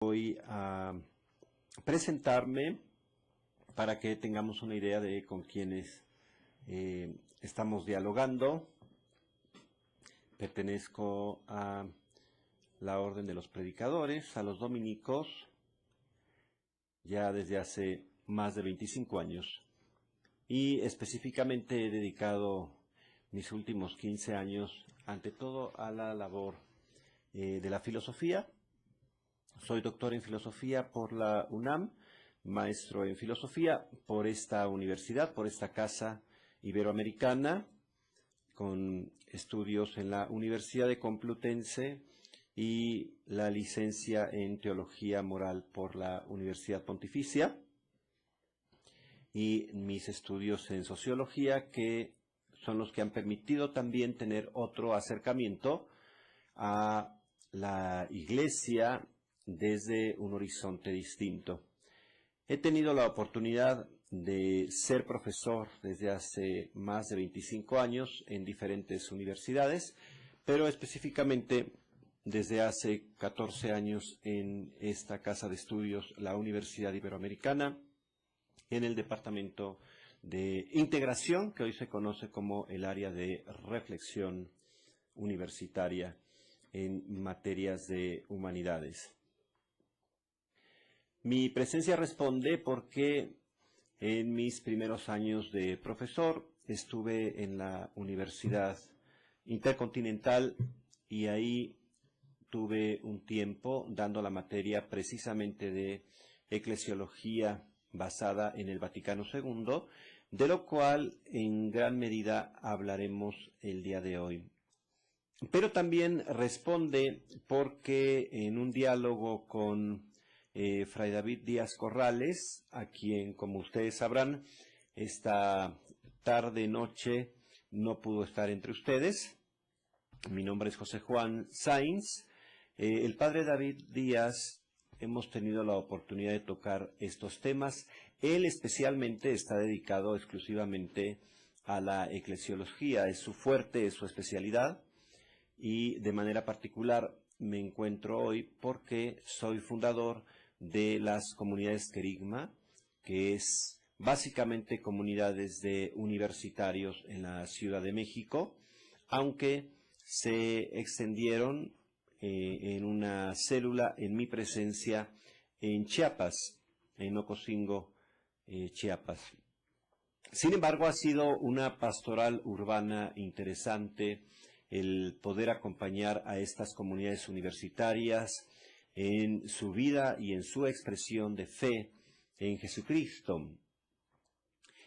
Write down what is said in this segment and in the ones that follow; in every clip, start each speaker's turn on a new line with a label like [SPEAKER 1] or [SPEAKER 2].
[SPEAKER 1] Voy a presentarme para que tengamos una idea de con quiénes estamos dialogando. Pertenezco a la Orden de los Predicadores, a los dominicos, ya desde hace más de 25 años. Y específicamente he dedicado mis últimos 15 años, ante todo, a la labor de la filosofía. Soy doctor en filosofía por la UNAM, maestro en filosofía por esta universidad, por esta casa iberoamericana, con estudios en la Universidad de Complutense y la licencia en teología moral por la Universidad Pontificia, y mis estudios en sociología, que son los que han permitido también tener otro acercamiento a la Iglesia desde un horizonte distinto. He tenido la oportunidad de ser profesor desde hace más de 25 años en diferentes universidades, pero específicamente desde hace 14 años en esta casa de estudios, la Universidad Iberoamericana, en el departamento de integración, que hoy se conoce como el área de reflexión universitaria en materias de humanidades. Mi presencia responde porque en mis primeros años de profesor estuve en la Universidad Intercontinental y ahí tuve un tiempo dando la materia precisamente de eclesiología basada en el Vaticano II, de lo cual en gran medida hablaremos el día de hoy. Pero también responde porque en un diálogo con Fray David Díaz Corrales, a quien, como ustedes sabrán, esta tarde-noche no pudo estar entre ustedes. Mi nombre es José Juan Sainz. El padre David Díaz, hemos tenido la oportunidad de tocar estos temas. Él especialmente está dedicado exclusivamente a la eclesiología, es su fuerte, es su especialidad, y de manera particular me encuentro hoy porque soy fundador de las comunidades Querigma, que es básicamente comunidades de universitarios en la Ciudad de México, aunque se extendieron en una célula en mi presencia en Chiapas, en Ocosingo, Chiapas. Sin embargo, ha sido una pastoral urbana interesante el poder acompañar a estas comunidades universitarias en su vida y en su expresión de fe en Jesucristo.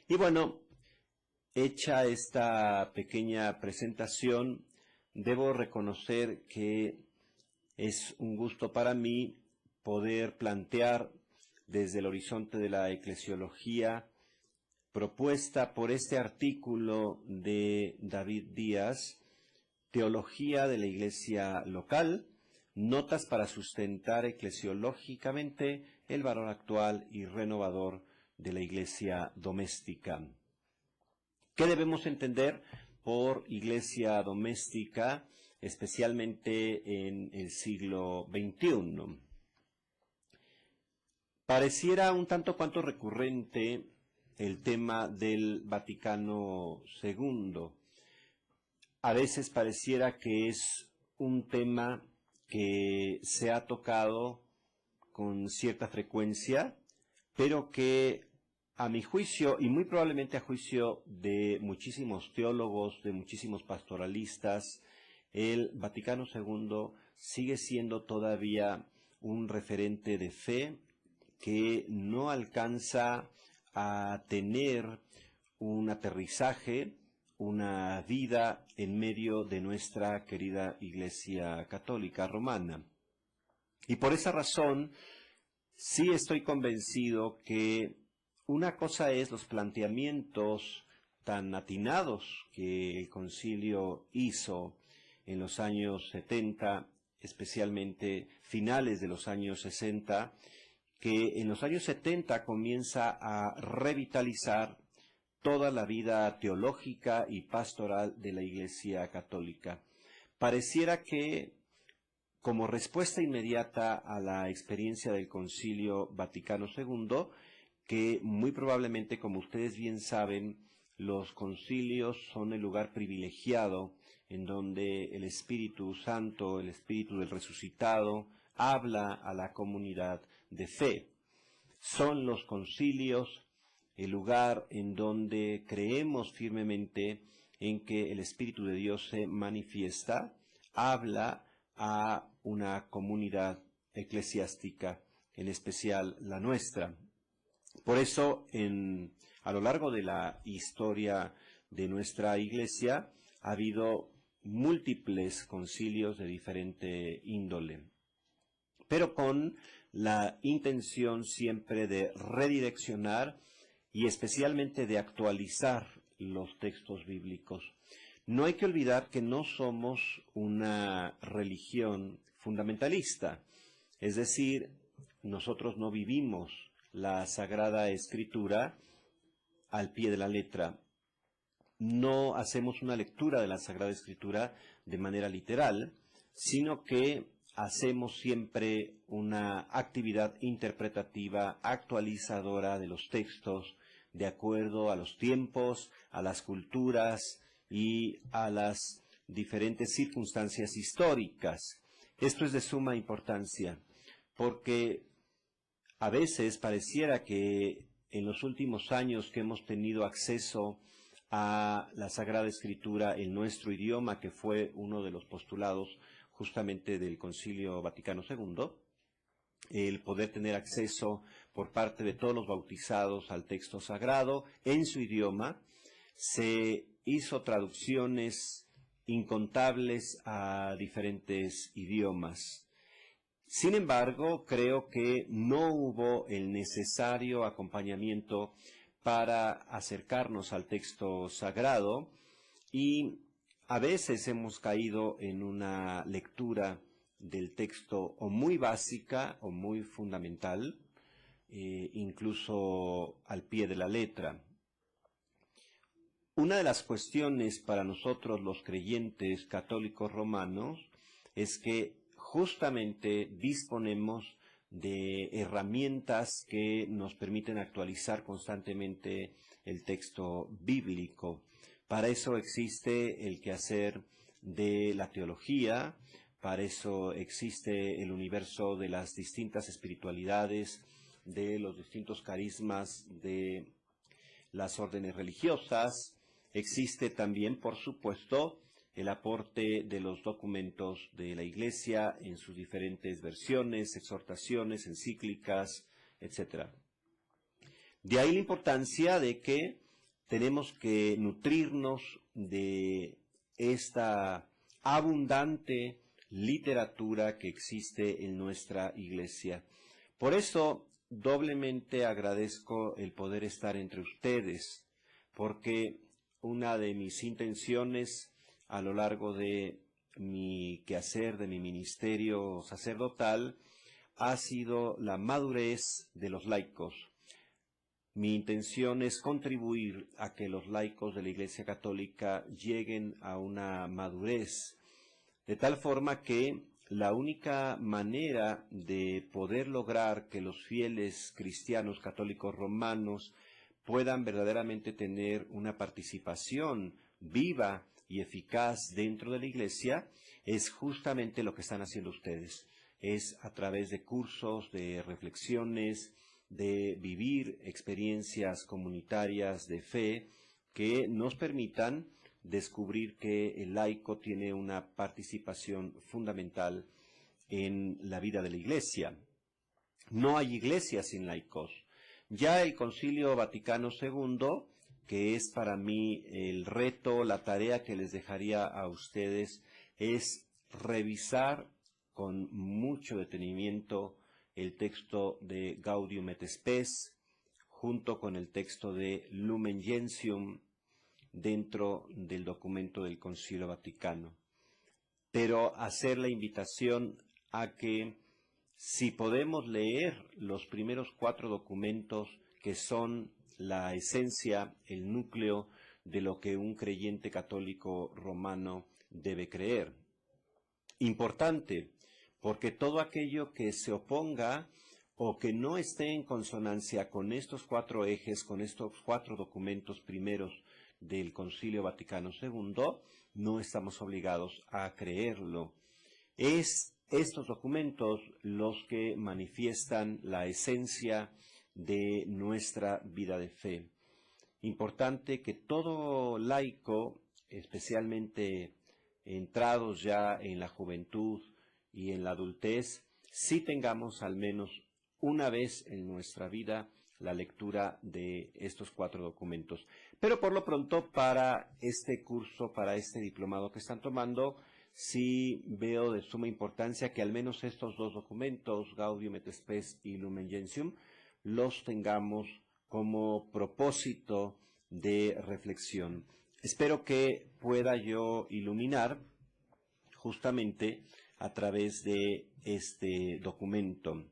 [SPEAKER 1] Y bueno, hecha esta pequeña presentación, debo reconocer que es un gusto para mí poder plantear desde el horizonte de la eclesiología propuesta por este artículo de David Díaz, Teología de la Iglesia Local, notas para sustentar eclesiológicamente el valor actual y renovador de la Iglesia doméstica. ¿Qué debemos entender por Iglesia doméstica, especialmente en el siglo XXI? Pareciera un tanto cuanto recurrente el tema del Vaticano II. A veces pareciera que es un tema que se ha tocado con cierta frecuencia, pero que a mi juicio, y muy probablemente a juicio de muchísimos teólogos, de muchísimos pastoralistas, el Vaticano II sigue siendo todavía un referente de fe que no alcanza a tener un aterrizaje, una vida en medio de nuestra querida Iglesia Católica Romana. Y por esa razón, sí estoy convencido que una cosa es los planteamientos tan atinados que el concilio hizo en los años 70, especialmente finales de los años 60, que en los años 70 comienza a revitalizar toda la vida teológica y pastoral de la Iglesia Católica. Pareciera que como respuesta inmediata a la experiencia del Concilio Vaticano II, que muy probablemente, como ustedes bien saben, los concilios son el lugar privilegiado en donde el Espíritu Santo, el Espíritu del resucitado, habla a la comunidad de fe. Son los concilios el lugar en donde creemos firmemente en que el Espíritu de Dios se manifiesta, habla a una comunidad eclesiástica, en especial la nuestra. Por eso, a lo largo de la historia de nuestra Iglesia, ha habido múltiples concilios de diferente índole, pero con la intención siempre de redireccionar y especialmente de actualizar los textos bíblicos. No hay que olvidar que no somos una religión fundamentalista, es decir, nosotros no vivimos la Sagrada Escritura al pie de la letra. No hacemos una lectura de la Sagrada Escritura de manera literal, sino que hacemos siempre una actividad interpretativa, actualizadora de los textos, de acuerdo a los tiempos, a las culturas y a las diferentes circunstancias históricas. Esto es de suma importancia, porque a veces pareciera que en los últimos años que hemos tenido acceso a la Sagrada Escritura en nuestro idioma, que fue uno de los postulados justamente del Concilio Vaticano II, el poder tener acceso por parte de todos los bautizados al texto sagrado en su idioma, se hizo traducciones incontables a diferentes idiomas. Sin embargo, creo que no hubo el necesario acompañamiento para acercarnos al texto sagrado y a veces hemos caído en una lectura del texto o muy básica o muy fundamental, incluso al pie de la letra. Una de las cuestiones para nosotros los creyentes católicos romanos es que justamente disponemos de herramientas que nos permiten actualizar constantemente el texto bíblico. Para eso existe el quehacer de la teología, para eso existe el universo de las distintas espiritualidades, de los distintos carismas de las órdenes religiosas. Existe también, por supuesto, el aporte de los documentos de la Iglesia en sus diferentes versiones, exhortaciones, encíclicas, etc. De ahí la importancia de que tenemos que nutrirnos de esta abundante literatura que existe en nuestra Iglesia. Por eso, doblemente agradezco el poder estar entre ustedes, porque una de mis intenciones a lo largo de mi quehacer, de mi ministerio sacerdotal, ha sido la madurez de los laicos. Mi intención es contribuir a que los laicos de la Iglesia Católica lleguen a una madurez, de tal forma que la única manera de poder lograr que los fieles cristianos católicos romanos puedan verdaderamente tener una participación viva y eficaz dentro de la Iglesia es justamente lo que están haciendo ustedes. Es a través de cursos, de reflexiones, de vivir experiencias comunitarias de fe que nos permitan descubrir que el laico tiene una participación fundamental en la vida de la Iglesia. No hay iglesia sin laicos. Ya el Concilio Vaticano II, que es para mí el reto, la tarea que les dejaría a ustedes, es revisar con mucho detenimiento el texto de Gaudium et Spes, junto con el texto de Lumen Gentium, dentro del documento del Concilio Vaticano. Pero hacer la invitación a que, si podemos leer los primeros 4 documentos que son la esencia, el núcleo de lo que un creyente católico romano debe creer. Importante, porque todo aquello que se oponga o que no esté en consonancia con estos 4 ejes, con estos 4 documentos primeros del Concilio Vaticano II, no estamos obligados a creerlo. Es estos documentos los que manifiestan la esencia de nuestra vida de fe. Importante que todo laico, especialmente entrados ya en la juventud y en la adultez, sí tengamos al menos una vez en nuestra vida la lectura de estos 4 documentos. Pero por lo pronto, para este curso, para este diplomado que están tomando, sí veo de suma importancia que al menos estos 2 documentos, Gaudium et Spes y Lumen Gentium, los tengamos como propósito de reflexión. Espero que pueda yo iluminar justamente a través de este documento.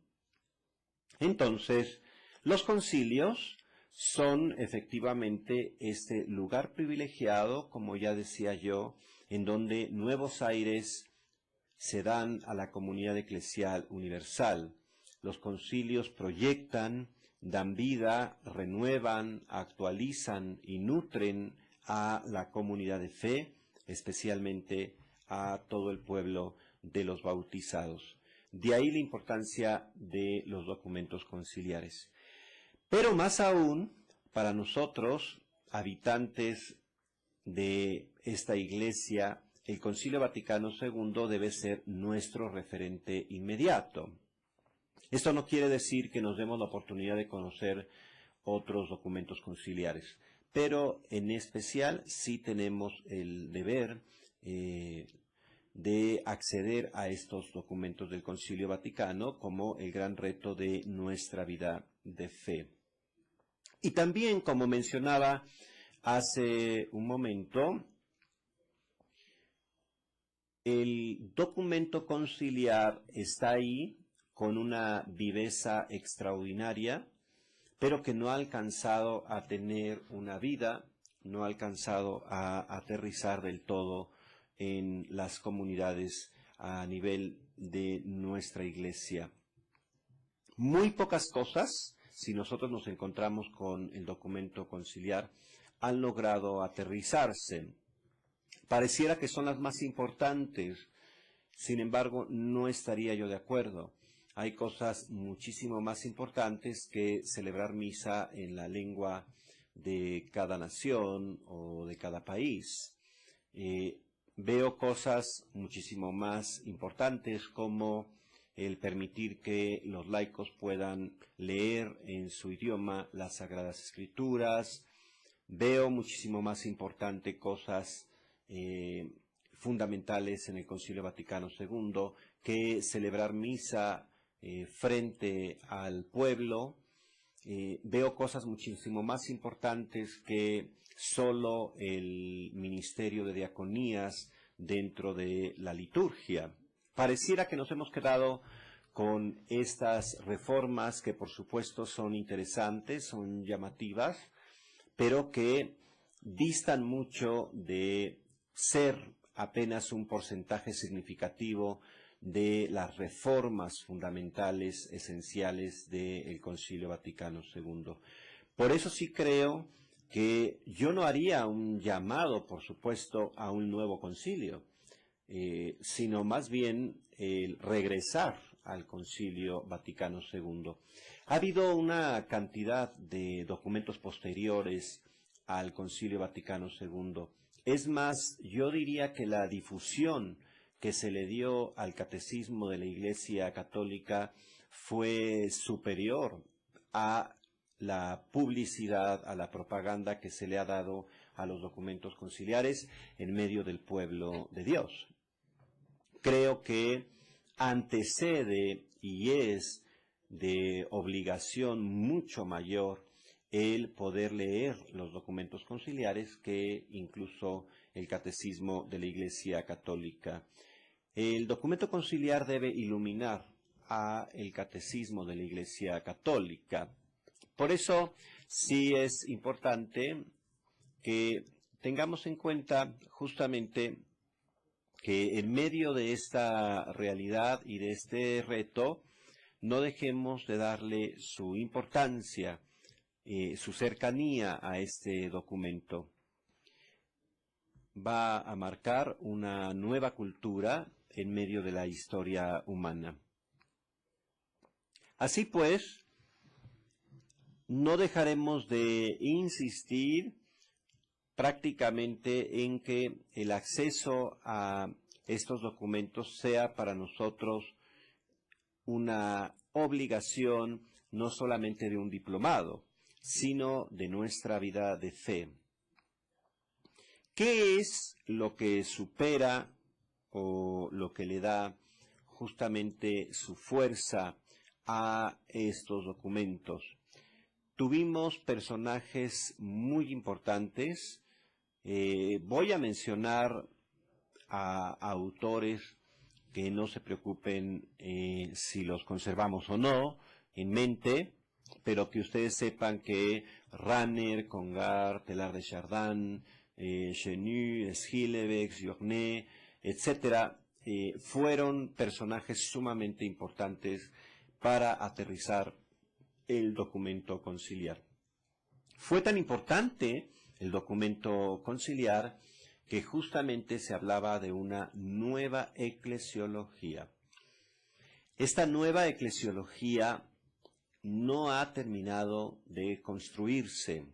[SPEAKER 1] Entonces, los concilios son efectivamente este lugar privilegiado, como ya decía yo, en donde nuevos aires se dan a la comunidad eclesial universal. Los concilios proyectan, dan vida, renuevan, actualizan y nutren a la comunidad de fe, especialmente a todo el pueblo de los bautizados. De ahí la importancia de los documentos conciliares. Pero más aún, para nosotros, habitantes de esta iglesia, el Concilio Vaticano II debe ser nuestro referente inmediato. Esto no quiere decir que nos demos la oportunidad de conocer otros documentos conciliares, pero en especial sí tenemos el deber de acceder a estos documentos del Concilio Vaticano como el gran reto de nuestra vida de fe. Y también, como mencionaba hace un momento, el documento conciliar está ahí con una viveza extraordinaria, pero que no ha alcanzado a tener una vida, no ha alcanzado a aterrizar del todo en las comunidades a nivel de nuestra iglesia. Muy pocas cosas, si nosotros nos encontramos con el documento conciliar, han logrado aterrizarse. Pareciera que son las más importantes, sin embargo, no estaría yo de acuerdo. Hay cosas muchísimo más importantes que celebrar misa en la lengua de cada nación o de cada país. Veo cosas muchísimo más importantes como el permitir que los laicos puedan leer en su idioma las Sagradas Escrituras. Veo muchísimo más importante cosas fundamentales en el Concilio Vaticano II que celebrar misa frente al pueblo. Veo cosas muchísimo más importantes que solo el ministerio de diaconías dentro de la liturgia. Pareciera que nos hemos quedado con estas reformas que por supuesto son interesantes, son llamativas, pero que distan mucho de ser apenas un porcentaje significativo de las reformas fundamentales, esenciales del Concilio Vaticano II. Por eso sí creo que yo no haría un llamado, por supuesto, a un nuevo concilio, sino más bien el regresar al Concilio Vaticano II. Ha habido una cantidad de documentos posteriores al Concilio Vaticano II. Es más, yo diría que la difusión que se le dio al catecismo de la Iglesia Católica fue superior a la publicidad, a la propaganda que se le ha dado a los documentos conciliares en medio del pueblo de Dios. Creo que antecede y es de obligación mucho mayor el poder leer los documentos conciliares que incluso el catecismo de la Iglesia Católica. El documento conciliar debe iluminar a el catecismo de la Iglesia Católica. Por eso sí es importante que tengamos en cuenta justamente que en medio de esta realidad y de este reto, no dejemos de darle su importancia, su cercanía a este documento. Va a marcar una nueva cultura en medio de la historia humana. Así pues, no dejaremos de insistir prácticamente en que el acceso a estos documentos sea para nosotros una obligación no solamente de un diplomado, sino de nuestra vida de fe. ¿Qué es lo que supera o lo que le da justamente su fuerza a estos documentos? Tuvimos personajes muy importantes. Voy a mencionar a autores que no se preocupen si los conservamos o no en mente, pero que ustedes sepan que Ranner, Congar, Teilhard de Chardin, Chenu, Schillebeeck, Journet, etcétera, fueron personajes sumamente importantes para aterrizar el documento conciliar. Fue tan importante el documento conciliar que justamente se hablaba de una nueva eclesiología. Esta nueva eclesiología no ha terminado de construirse.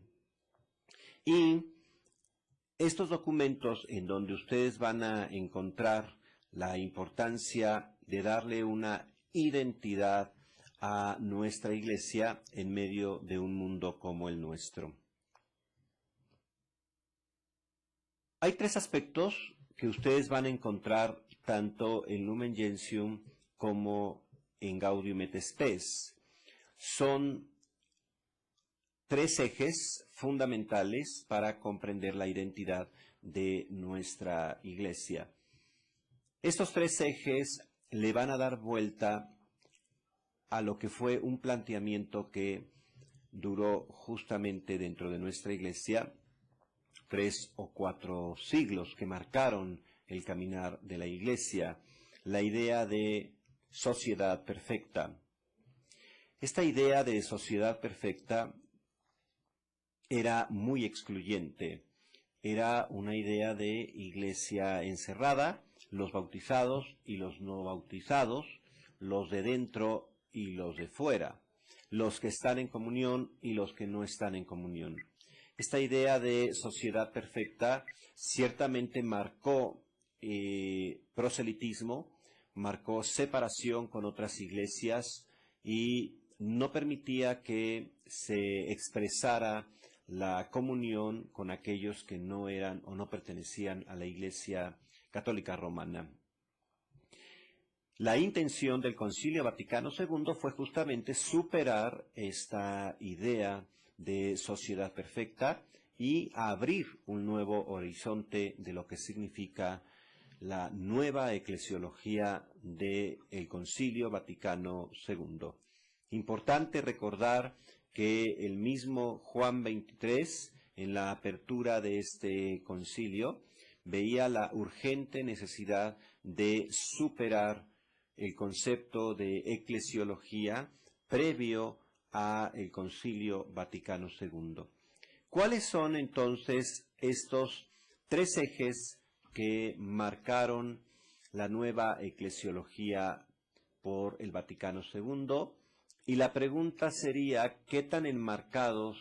[SPEAKER 1] Y estos documentos en donde ustedes van a encontrar la importancia de darle una identidad a nuestra iglesia en medio de un mundo como el nuestro. Hay tres aspectos que ustedes van a encontrar tanto en Lumen Gentium como en Gaudium et Spes. Son tres ejes fundamentales para comprender la identidad de nuestra iglesia. Estos tres ejes le van a dar vuelta a lo que fue un planteamiento que duró justamente dentro de nuestra iglesia 3 o 4 siglos, que marcaron el caminar de la iglesia, la idea de sociedad perfecta. Esta idea de sociedad perfecta era muy excluyente, era una idea de iglesia encerrada, los bautizados y los no bautizados, los de dentro y los de fuera, los que están en comunión y los que no están en comunión. Esta idea de sociedad perfecta ciertamente marcó proselitismo, marcó separación con otras iglesias y no permitía que se expresara la comunión con aquellos que no eran o no pertenecían a la Iglesia Católica Romana. La intención del Concilio Vaticano II fue justamente superar esta idea de sociedad perfecta y abrir un nuevo horizonte de lo que significa la nueva eclesiología del Concilio Vaticano II. Importante recordar que el mismo Juan XXIII, en la apertura de este concilio, veía la urgente necesidad de superar el concepto de eclesiología previo a el Concilio Vaticano II. ¿Cuáles son entonces estos tres ejes que marcaron la nueva eclesiología por el Vaticano II? Y la pregunta sería, ¿qué tan enmarcados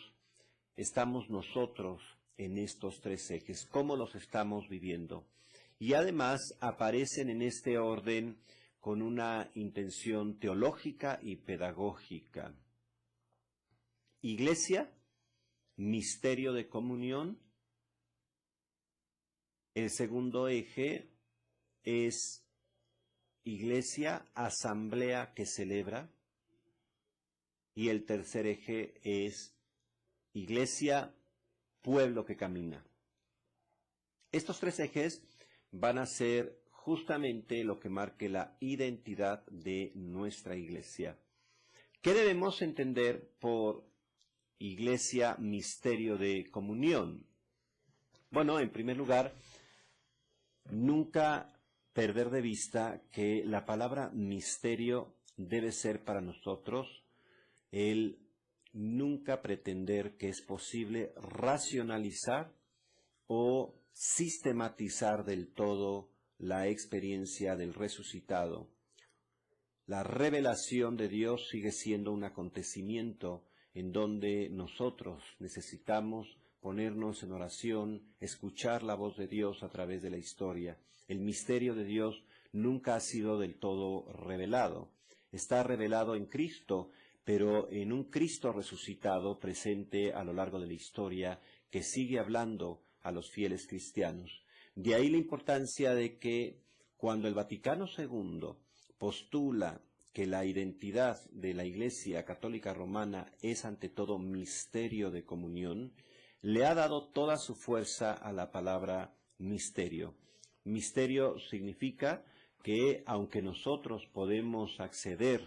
[SPEAKER 1] estamos nosotros en estos tres ejes? ¿Cómo los estamos viviendo? Y además aparecen en este orden con una intención teológica y pedagógica. Iglesia, misterio de comunión. El segundo eje es iglesia, asamblea que celebra. Y el tercer eje es iglesia, pueblo que camina. Estos tres ejes van a ser justamente lo que marque la identidad de nuestra iglesia. ¿Qué debemos entender por iglesia, misterio de comunión? Bueno, en primer lugar, nunca perder de vista que la palabra misterio debe ser para nosotros el nunca pretender que es posible racionalizar o sistematizar del todo la experiencia del resucitado. La revelación de Dios sigue siendo un acontecimiento en donde nosotros necesitamos ponernos en oración, escuchar la voz de Dios a través de la historia. El misterio de Dios nunca ha sido del todo revelado. Está revelado en Cristo, pero en un Cristo resucitado presente a lo largo de la historia que sigue hablando a los fieles cristianos. De ahí la importancia de que cuando el Vaticano II postula que la identidad de la Iglesia Católica Romana es ante todo misterio de comunión, le ha dado toda su fuerza a la palabra misterio. Misterio significa que aunque nosotros podemos acceder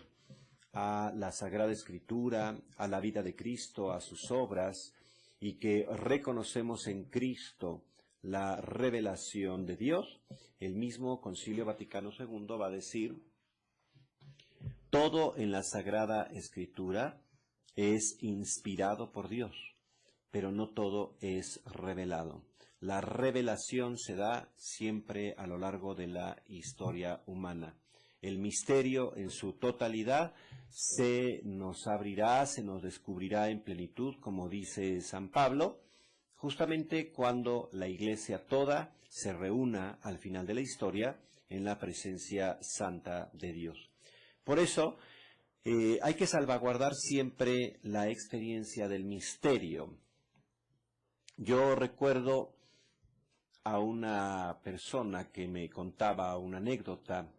[SPEAKER 1] a la Sagrada Escritura, a la vida de Cristo, a sus obras, y que reconocemos en Cristo la revelación de Dios, el mismo Concilio Vaticano II va a decir: todo en la Sagrada Escritura es inspirado por Dios, pero no todo es revelado. La revelación se da siempre a lo largo de la historia humana. El misterio en su totalidad se nos abrirá, se nos descubrirá en plenitud, como dice San Pablo, justamente cuando la Iglesia toda se reúna al final de la historia en la presencia santa de Dios. Por eso hay que salvaguardar siempre la experiencia del misterio. Yo recuerdo a una persona que me contaba una anécdota.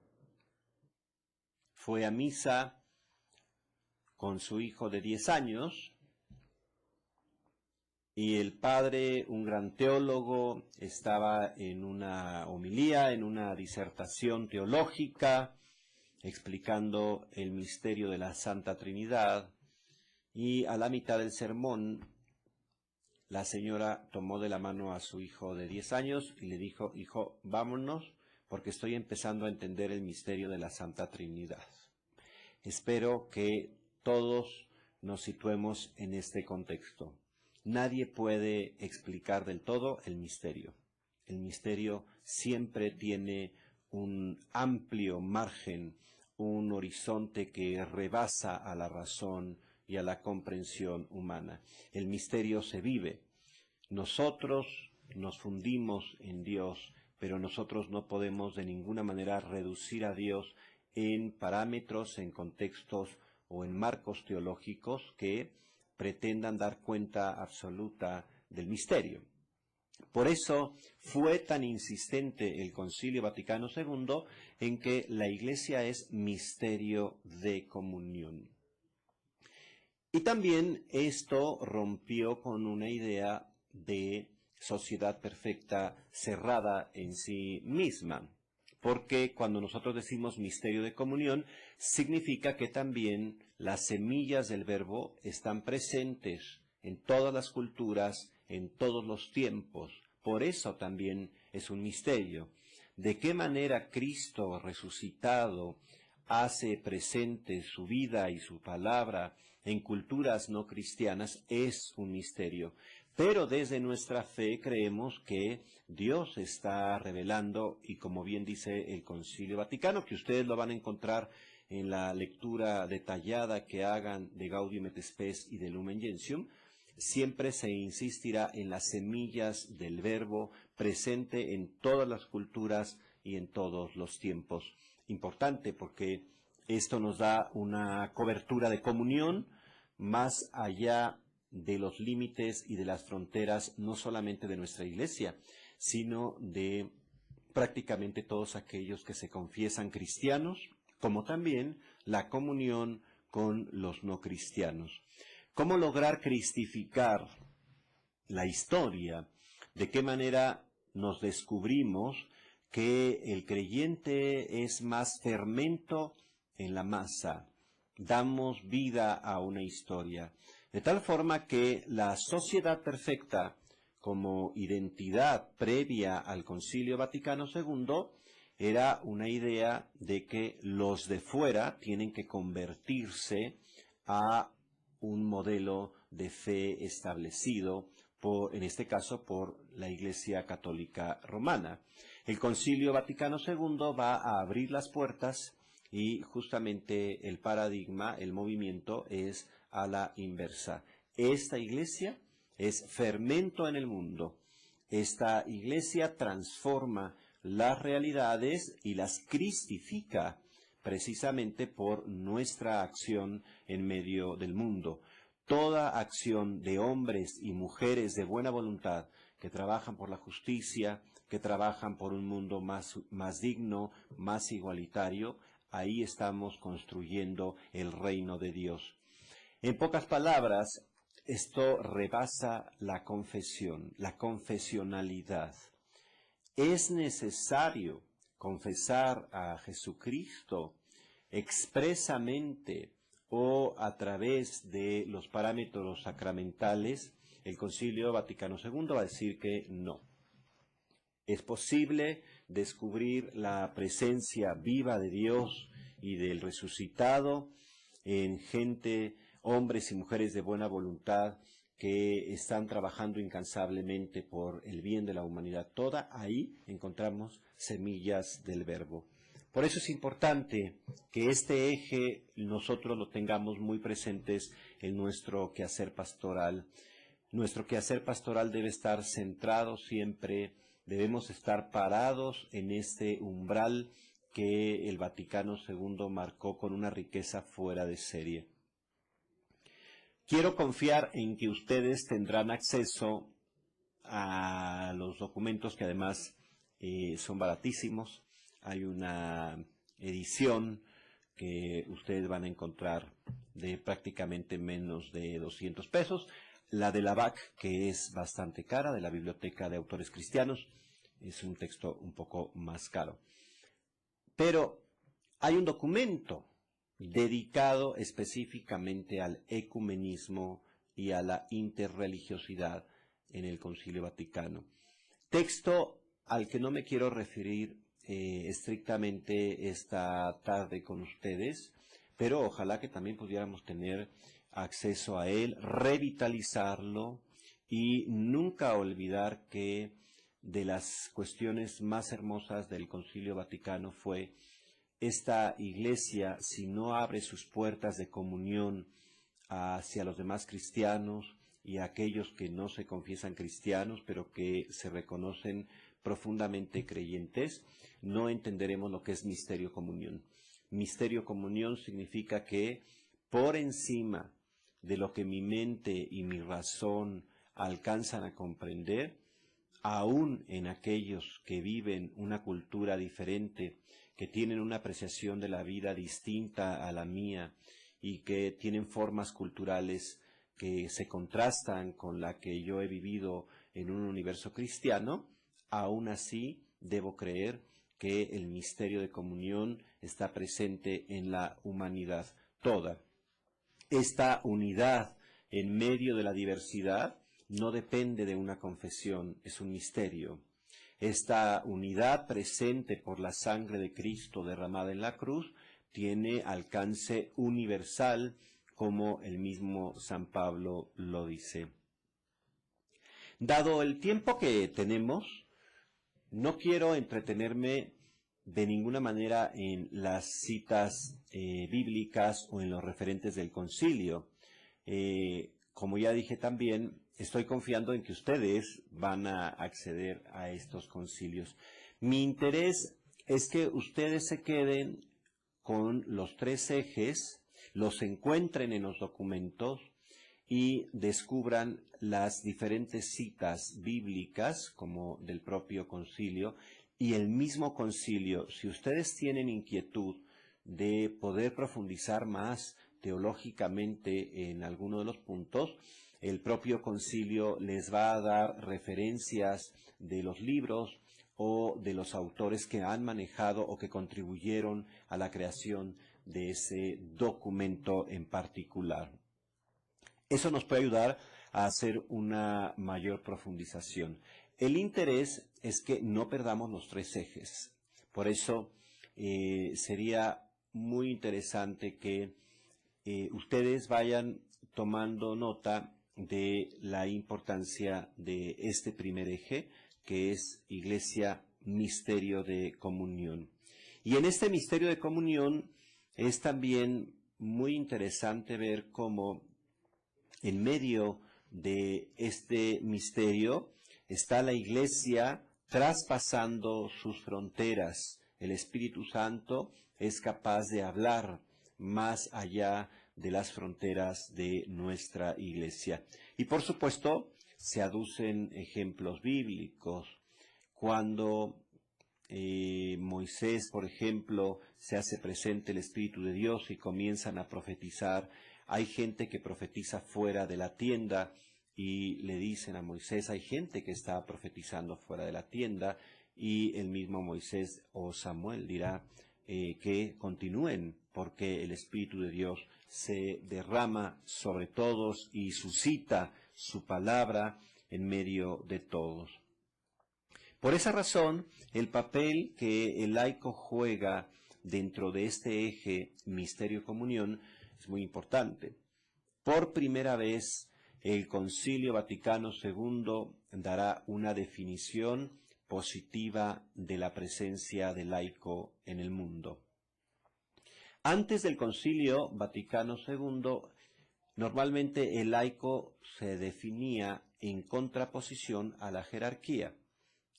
[SPEAKER 1] Fue a misa con su hijo de 10 años y el padre, un gran teólogo, estaba en una homilía, en una disertación teológica, explicando el misterio de la Santa Trinidad, y a la mitad del sermón la señora tomó de la mano a su hijo de 10 años y le dijo: hijo, vámonos, porque estoy empezando a entender el misterio de la Santa Trinidad. Espero que todos nos situemos en este contexto. Nadie puede explicar del todo el misterio. El misterio siempre tiene un amplio margen, un horizonte que rebasa a la razón y a la comprensión humana. El misterio se vive. Nosotros nos fundimos en Dios, pero nosotros no podemos de ninguna manera reducir a Dios en parámetros, en contextos o en marcos teológicos que pretendan dar cuenta absoluta del misterio. Por eso fue tan insistente el Concilio Vaticano II en que la Iglesia es misterio de comunión. Y también esto rompió con una idea de sociedad perfecta cerrada en sí misma, porque cuando nosotros decimos misterio de comunión, significa que también las semillas del verbo están presentes en todas las culturas, en todos los tiempos. Por eso también es un misterio. ¿De qué manera Cristo resucitado hace presente su vida y su palabra en culturas no cristianas? Es un misterio. Pero desde nuestra fe creemos que Dios está revelando, y como bien dice el Concilio Vaticano, que ustedes lo van a encontrar en la lectura detallada que hagan de Gaudium et Spes y de Lumen Gentium, siempre se insistirá en las semillas del verbo presente en todas las culturas y en todos los tiempos. Importante porque esto nos da una cobertura de comunión más allá de los límites y de las fronteras, no solamente de nuestra Iglesia, sino de prácticamente todos aquellos que se confiesan cristianos, como también la comunión con los no cristianos. ¿Cómo lograr cristificar la historia? ¿De qué manera nos descubrimos que el creyente es más fermento en la masa? Damos vida a una historia, de tal forma que la sociedad perfecta, como identidad previa al Concilio Vaticano II, era una idea de que los de fuera tienen que convertirse a un modelo de fe establecido, en este caso por la Iglesia Católica Romana. El Concilio Vaticano II va a abrir las puertas y justamente el paradigma, el movimiento es a la inversa. Esta iglesia es fermento en el mundo. Esta iglesia transforma las realidades y las cristifica precisamente por nuestra acción en medio del mundo. Toda acción de hombres y mujeres de buena voluntad que trabajan por la justicia, que trabajan por un mundo más digno, más igualitario, ahí estamos construyendo el reino de Dios. En pocas palabras, esto rebasa la confesión, la confesionalidad. Es necesario confesar a Jesucristo expresamente o a través de los parámetros sacramentales. El Concilio Vaticano II va a decir que no. Es posible descubrir la presencia viva de Dios y del resucitado en gente, hombres y mujeres de buena voluntad que están trabajando incansablemente por el bien de la humanidad toda. Ahí encontramos semillas del Verbo. Por eso es importante que este eje nosotros lo tengamos muy presentes en nuestro quehacer pastoral. Nuestro quehacer pastoral debe estar centrado siempre, debemos estar parados en este umbral que el Vaticano II marcó con una riqueza fuera de serie. Quiero confiar en que ustedes tendrán acceso a los documentos que además son baratísimos. Hay una edición que ustedes van a encontrar de prácticamente menos de 200 pesos. La de la BAC, que es bastante cara, de la Biblioteca de Autores Cristianos, es un texto un poco más caro. Pero hay un documento dedicado específicamente al ecumenismo y a la interreligiosidad en el Concilio Vaticano. Texto al que no me quiero referir estrictamente esta tarde con ustedes, pero ojalá que también pudiéramos tener acceso a él, revitalizarlo y nunca olvidar que de las cuestiones más hermosas del Concilio Vaticano fue esta iglesia, si no abre sus puertas de comunión hacia los demás cristianos y a aquellos que no se confiesan cristianos, pero que se reconocen profundamente creyentes, no entenderemos lo que es misterio comunión. Misterio comunión significa que por encima de lo que mi mente y mi razón alcanzan a comprender, aún en aquellos que viven una cultura diferente, que tienen una apreciación de la vida distinta a la mía y que tienen formas culturales que se contrastan con la que yo he vivido en un universo cristiano, aún así debo creer que el misterio de comunión está presente en la humanidad toda. Esta unidad en medio de la diversidad no depende de una confesión, es un misterio. Esta unidad presente por la sangre de Cristo derramada en la cruz tiene alcance universal, como el mismo San Pablo lo dice. Dado el tiempo que tenemos, no quiero entretenerme de ninguna manera en las citas bíblicas o en los referentes del concilio. Como ya dije también, estoy confiando en que ustedes van a acceder a estos concilios. Mi interés es que ustedes se queden con los tres ejes, los encuentren en los documentos y descubran las diferentes citas bíblicas, como del propio concilio, y el mismo concilio. Si ustedes tienen inquietud de poder profundizar más teológicamente en alguno de los puntos, el propio concilio les va a dar referencias de los libros o de los autores que han manejado o que contribuyeron a la creación de ese documento en particular. Eso nos puede ayudar a hacer una mayor profundización. El interés es que no perdamos los tres ejes. Por eso sería muy interesante que ustedes vayan tomando nota de la importancia de este primer eje, que es Iglesia, misterio de comunión. Y en este misterio de comunión es también muy interesante ver cómo en medio de este misterio está la Iglesia traspasando sus fronteras. El Espíritu Santo es capaz de hablar más allá de las fronteras de nuestra Iglesia. Y por supuesto, se aducen ejemplos bíblicos. Cuando Moisés, por ejemplo, se hace presente el Espíritu de Dios y comienzan a profetizar, hay gente que profetiza fuera de la tienda y le dicen a Moisés, hay gente que está profetizando fuera de la tienda, y el mismo Moisés o Samuel dirá que continúen, porque el Espíritu de Dios se derrama sobre todos y suscita su palabra en medio de todos. Por esa razón, el papel que el laico juega dentro de este eje misterio-comunión es muy importante. Por primera vez, el Concilio Vaticano II dará una definición positiva de la presencia del laico en el mundo. Antes del Concilio Vaticano II, normalmente el laico se definía en contraposición a la jerarquía.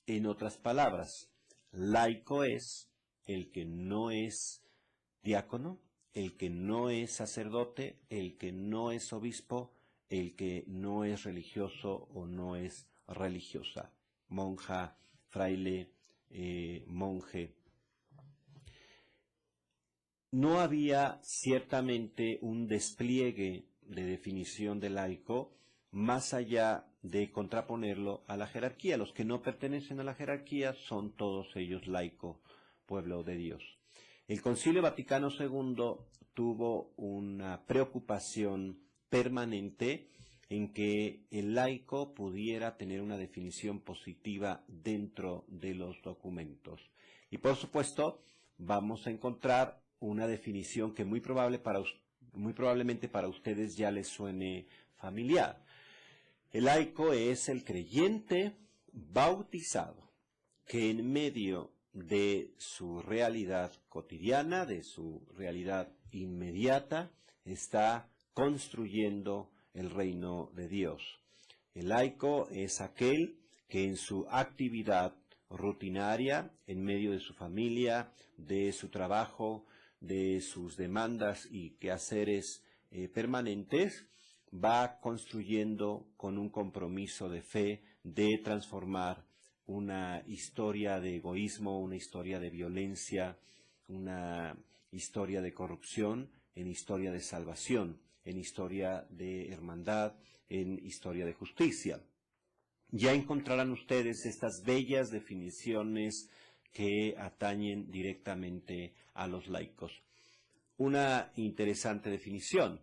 [SPEAKER 1] En otras palabras, laico es el que no es diácono, el que no es sacerdote, el que no es obispo, el que no es religioso o no es religiosa, monja, fraile, monje. No había ciertamente un despliegue de definición de laico más allá de contraponerlo a la jerarquía. Los que no pertenecen a la jerarquía son todos ellos laico, pueblo de Dios. El Concilio Vaticano II tuvo una preocupación permanente en que el laico pudiera tener una definición positiva dentro de los documentos. Y por supuesto, vamos a encontrar una definición que muy probablemente para ustedes ya les suene familiar. El laico es el creyente bautizado que en medio de su realidad cotidiana, de su realidad inmediata, está construyendo el reino de Dios. El laico es aquel que en su actividad rutinaria, en medio de su familia, de su trabajo, de sus demandas y quehaceres permanentes, va construyendo con un compromiso de fe de transformar una historia de egoísmo, una historia de violencia, una historia de corrupción en historia de salvación, en historia de hermandad, en historia de justicia. Ya encontrarán ustedes estas bellas definiciones que atañen directamente a los laicos. Una interesante definición,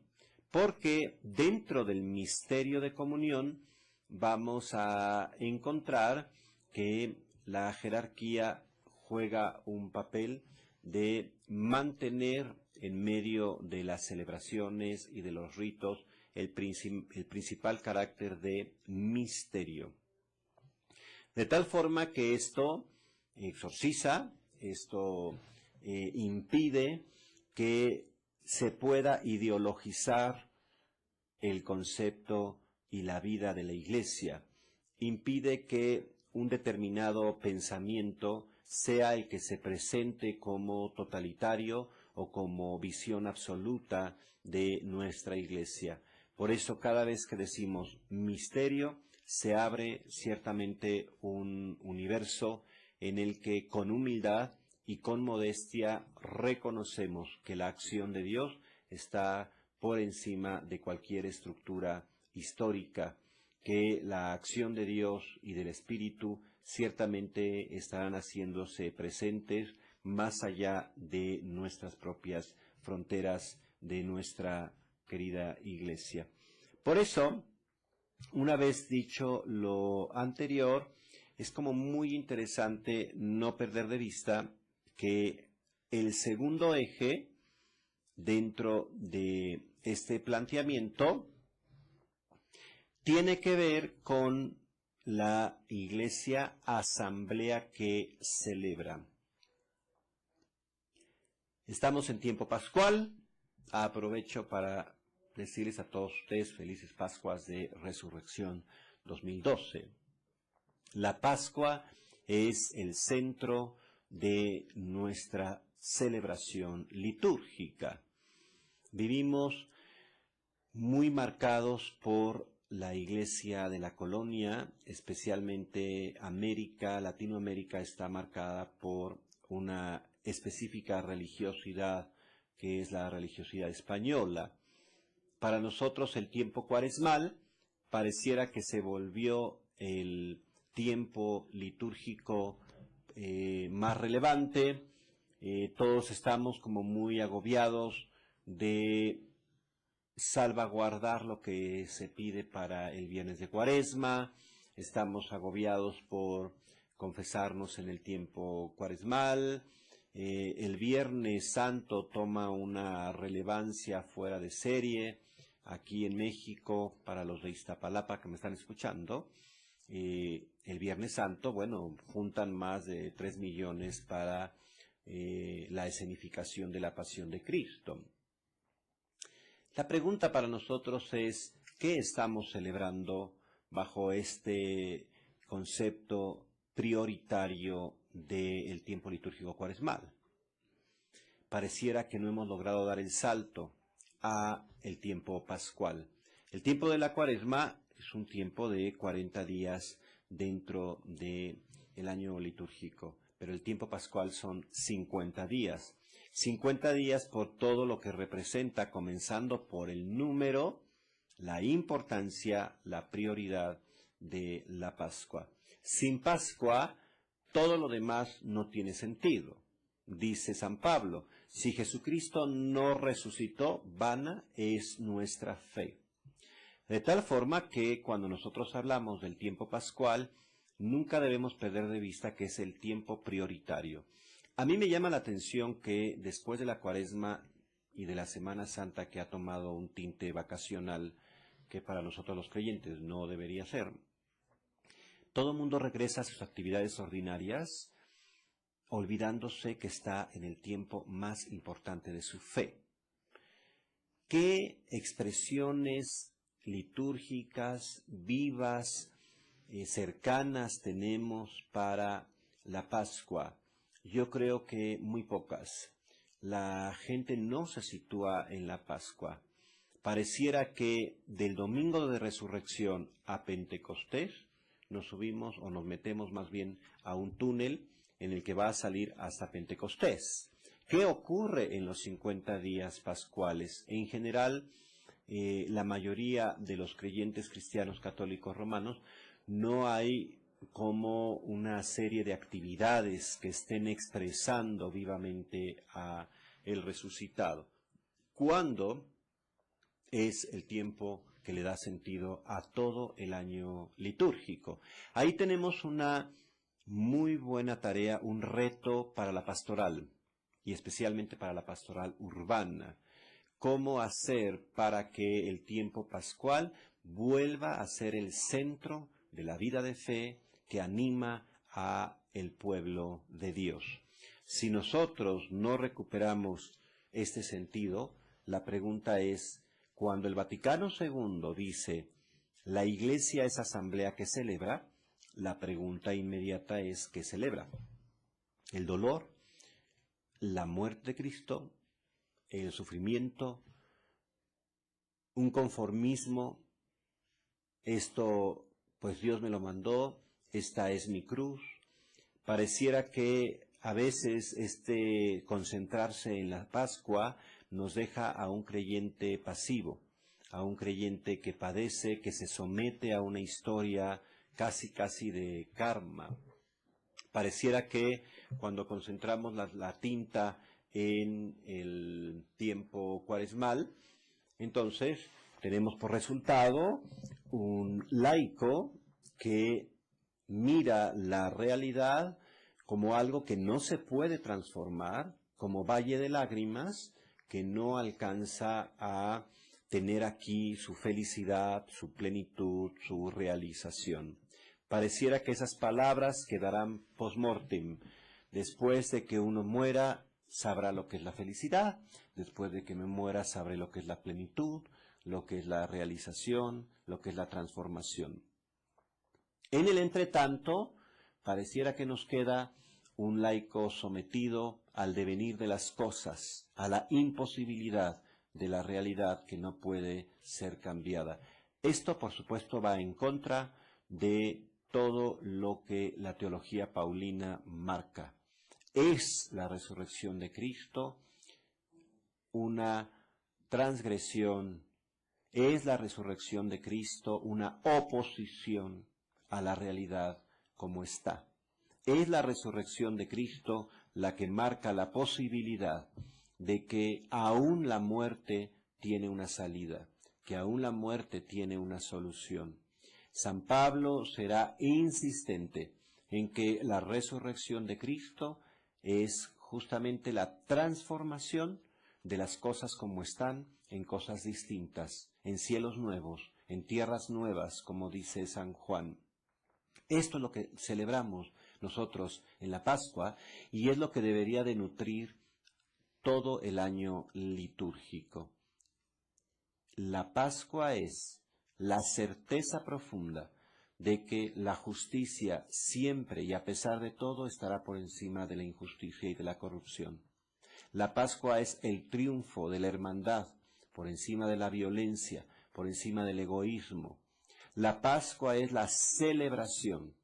[SPEAKER 1] porque dentro del misterio de comunión vamos a encontrar que la jerarquía juega un papel de mantener en medio de las celebraciones y de los ritos el principal carácter de misterio. De tal forma que esto exorciza, esto impide que se pueda ideologizar el concepto y la vida de la Iglesia, impide que un determinado pensamiento sea el que se presente como totalitario o como visión absoluta de nuestra Iglesia. Por eso cada vez que decimos misterio, se abre ciertamente un universo en el que con humildad y con modestia reconocemos que la acción de Dios está por encima de cualquier estructura histórica, que la acción de Dios y del Espíritu ciertamente estarán haciéndose presentes más allá de nuestras propias fronteras, de nuestra querida Iglesia. Por eso, una vez dicho lo anterior, es como muy interesante no perder de vista que el segundo eje dentro de este planteamiento tiene que ver con la iglesia asamblea que celebra. Estamos en tiempo pascual. Aprovecho para decirles a todos ustedes felices Pascuas de Resurrección 2012. La Pascua es el centro de nuestra celebración litúrgica. Vivimos muy marcados por la iglesia de la colonia, especialmente Latinoamérica está marcada por una específica religiosidad que es la religiosidad española. Para nosotros el tiempo cuaresmal pareciera que se volvió el tiempo litúrgico más relevante. Todos estamos como muy agobiados de salvaguardar lo que se pide para el viernes de Cuaresma. Estamos agobiados por confesarnos en el tiempo cuaresmal. El Viernes Santo toma una relevancia fuera de serie aquí en México para los de Iztapalapa que me están escuchando. El Viernes Santo, bueno, juntan más de 3 millones para la escenificación de la Pasión de Cristo. La pregunta para nosotros es, ¿qué estamos celebrando bajo este concepto prioritario del tiempo litúrgico cuaresmal? Pareciera que no hemos logrado dar el salto a el tiempo pascual. El tiempo de la Cuaresma es un tiempo de 40 días dentro del año litúrgico, pero el tiempo pascual son 50 días. 50 días por todo lo que representa, comenzando por el número, la importancia, la prioridad de la Pascua. Sin Pascua, todo lo demás no tiene sentido. Dice San Pablo, si Jesucristo no resucitó, vana es nuestra fe. De tal forma que cuando nosotros hablamos del tiempo pascual, nunca debemos perder de vista que es el tiempo prioritario. A mí me llama la atención que después de la Cuaresma y de la Semana Santa, que ha tomado un tinte vacacional que para nosotros los creyentes no debería ser, todo el mundo regresa a sus actividades ordinarias, olvidándose que está en el tiempo más importante de su fe. ¿Qué expresiones litúrgicas, vivas, cercanas tenemos para la Pascua? Yo creo que muy pocas. La gente no se sitúa en la Pascua. Pareciera que del domingo de resurrección a Pentecostés nos subimos o nos metemos más bien a un túnel en el que va a salir hasta Pentecostés. ¿Qué ocurre en los 50 días pascuales? En general, la mayoría de los creyentes cristianos católicos romanos no hay como una serie de actividades que estén expresando vivamente a el resucitado. ¿Cuándo es el tiempo que le da sentido a todo el año litúrgico? Ahí tenemos una muy buena tarea, un reto para la pastoral, y especialmente para la pastoral urbana. ¿Cómo hacer para que el tiempo pascual vuelva a ser el centro de la vida de fe que anima a el pueblo de Dios? Si nosotros no recuperamos este sentido, la pregunta es, cuando el Vaticano II dice, la Iglesia es asamblea que celebra, la pregunta inmediata es, ¿qué celebra? ¿El dolor? ¿La muerte de Cristo? ¿El sufrimiento? ¿Un conformismo? Esto, pues Dios me lo mandó, esta es mi cruz. Pareciera que a veces concentrarse en la Pascua nos deja a un creyente pasivo, a un creyente que padece, que se somete a una historia casi de karma. Pareciera que cuando concentramos la tinta en el tiempo cuaresmal, entonces tenemos por resultado un laico que mira la realidad como algo que no se puede transformar, como valle de lágrimas, que no alcanza a tener aquí su felicidad, su plenitud, su realización. Pareciera que esas palabras quedarán post-mortem. Después de que uno muera, sabrá lo que es la felicidad. Después de que me muera, sabré lo que es la plenitud, lo que es la realización, lo que es la transformación. En el entretanto, pareciera que nos queda un laico sometido al devenir de las cosas, a la imposibilidad de la realidad que no puede ser cambiada. Esto, por supuesto, va en contra de todo lo que la teología paulina marca. ¿Es la resurrección de Cristo una transgresión? ¿Es la resurrección de Cristo una oposición a la realidad como está? ¿Es la resurrección de Cristo la que marca la posibilidad de que aún la muerte tiene una salida, que aún la muerte tiene una solución? San Pablo será insistente en que la resurrección de Cristo es justamente la transformación de las cosas como están en cosas distintas, en cielos nuevos, en tierras nuevas, como dice San Juan. Esto es lo que celebramos nosotros en la Pascua y es lo que debería de nutrir todo el año litúrgico. La Pascua es la certeza profunda de que la justicia siempre y a pesar de todo estará por encima de la injusticia y de la corrupción. La Pascua es el triunfo de la hermandad por encima de la violencia, por encima del egoísmo. La Pascua es la celebración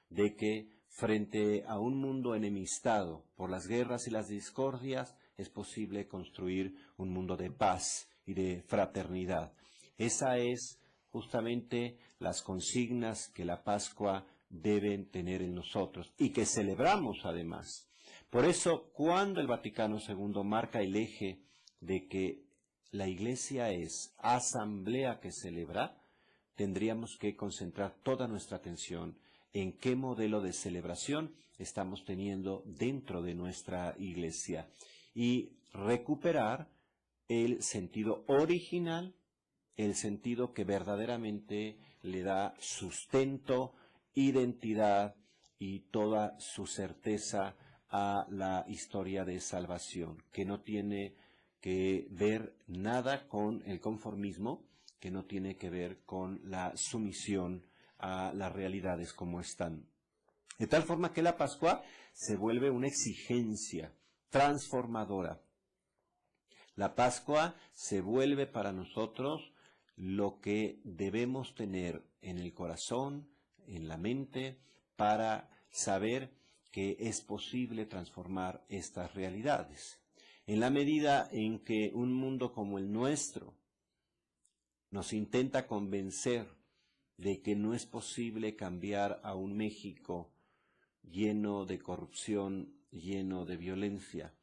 [SPEAKER 1] de que frente a un mundo enemistado por las guerras y las discordias es posible construir un mundo de paz y de fraternidad. Esa es justamente las consignas que la Pascua deben tener en nosotros y que celebramos además. Por eso, cuando el Vaticano II marca el eje de que la Iglesia es asamblea que celebra, tendríamos que concentrar toda nuestra atención en qué modelo de celebración estamos teniendo dentro de nuestra Iglesia y recuperar el sentido original, el sentido que verdaderamente le da sustento, identidad y toda su certeza a la historia de salvación, que no tiene que ver nada con el conformismo, que no tiene que ver con la sumisión a las realidades como están. De tal forma que la Pascua se vuelve una exigencia transformadora. La Pascua se vuelve para nosotros lo que debemos tener en el corazón, en la mente, para saber que es posible transformar estas realidades. En la medida en que un mundo como el nuestro nos intenta convencer de que no es posible cambiar a un México lleno de corrupción, lleno de violencia,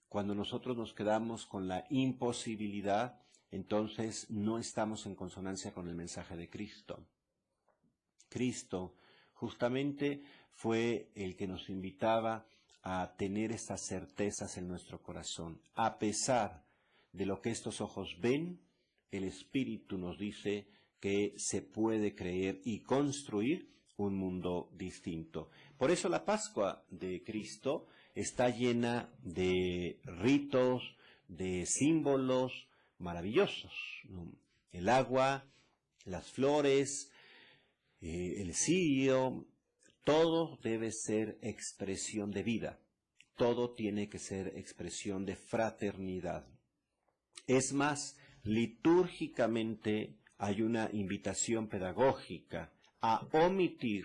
[SPEAKER 1] cuando nosotros nos quedamos con la imposibilidad, entonces no estamos en consonancia con el mensaje de Cristo. Cristo justamente fue el que nos invitaba a tener estas certezas en nuestro corazón. A pesar de lo que estos ojos ven, el Espíritu nos dice que se puede creer y construir un mundo distinto. Por eso la Pascua de Cristo está llena de ritos, de símbolos maravillosos, ¿no? El agua, las flores, el cirio, todo debe ser expresión de vida, todo tiene que ser expresión de fraternidad. Es más, litúrgicamente hay una invitación pedagógica a omitir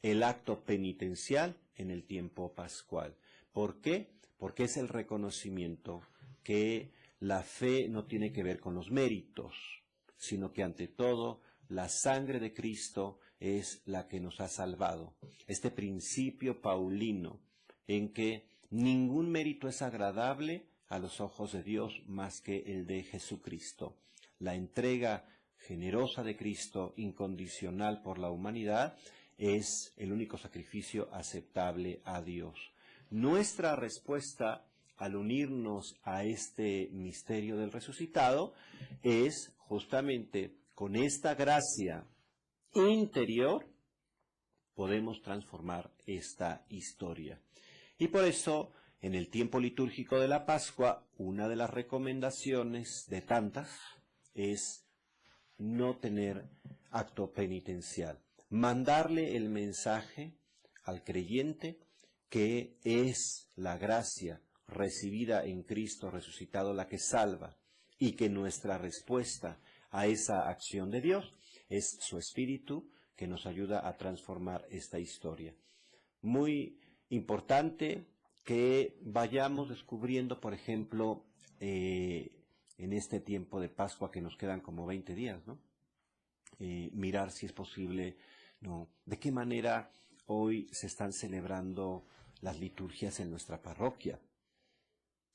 [SPEAKER 1] el acto penitencial en el tiempo pascual. ¿Por qué? Porque es el reconocimiento que la fe no tiene que ver con los méritos, sino que ante todo la sangre de Cristo es la que nos ha salvado. Este principio paulino en que ningún mérito es agradable a los ojos de Dios más que el de Jesucristo. La entrega generosa de Cristo, incondicional por la humanidad, es el único sacrificio aceptable a Dios. Nuestra respuesta al unirnos a este misterio del resucitado es justamente con esta gracia interior podemos transformar esta historia. Y por eso, en el tiempo litúrgico de la Pascua, una de las recomendaciones de tantas es no tener acto penitencial. Mandarle el mensaje al creyente que es la gracia recibida en Cristo resucitado la que salva, y que nuestra respuesta a esa acción de Dios es su Espíritu que nos ayuda a transformar esta historia. Muy importante que vayamos descubriendo, por ejemplo, en este tiempo de Pascua que nos quedan como 20 días, ¿no? Mirar si es posible, ¿no? De qué manera hoy se están celebrando las liturgias en nuestra parroquia.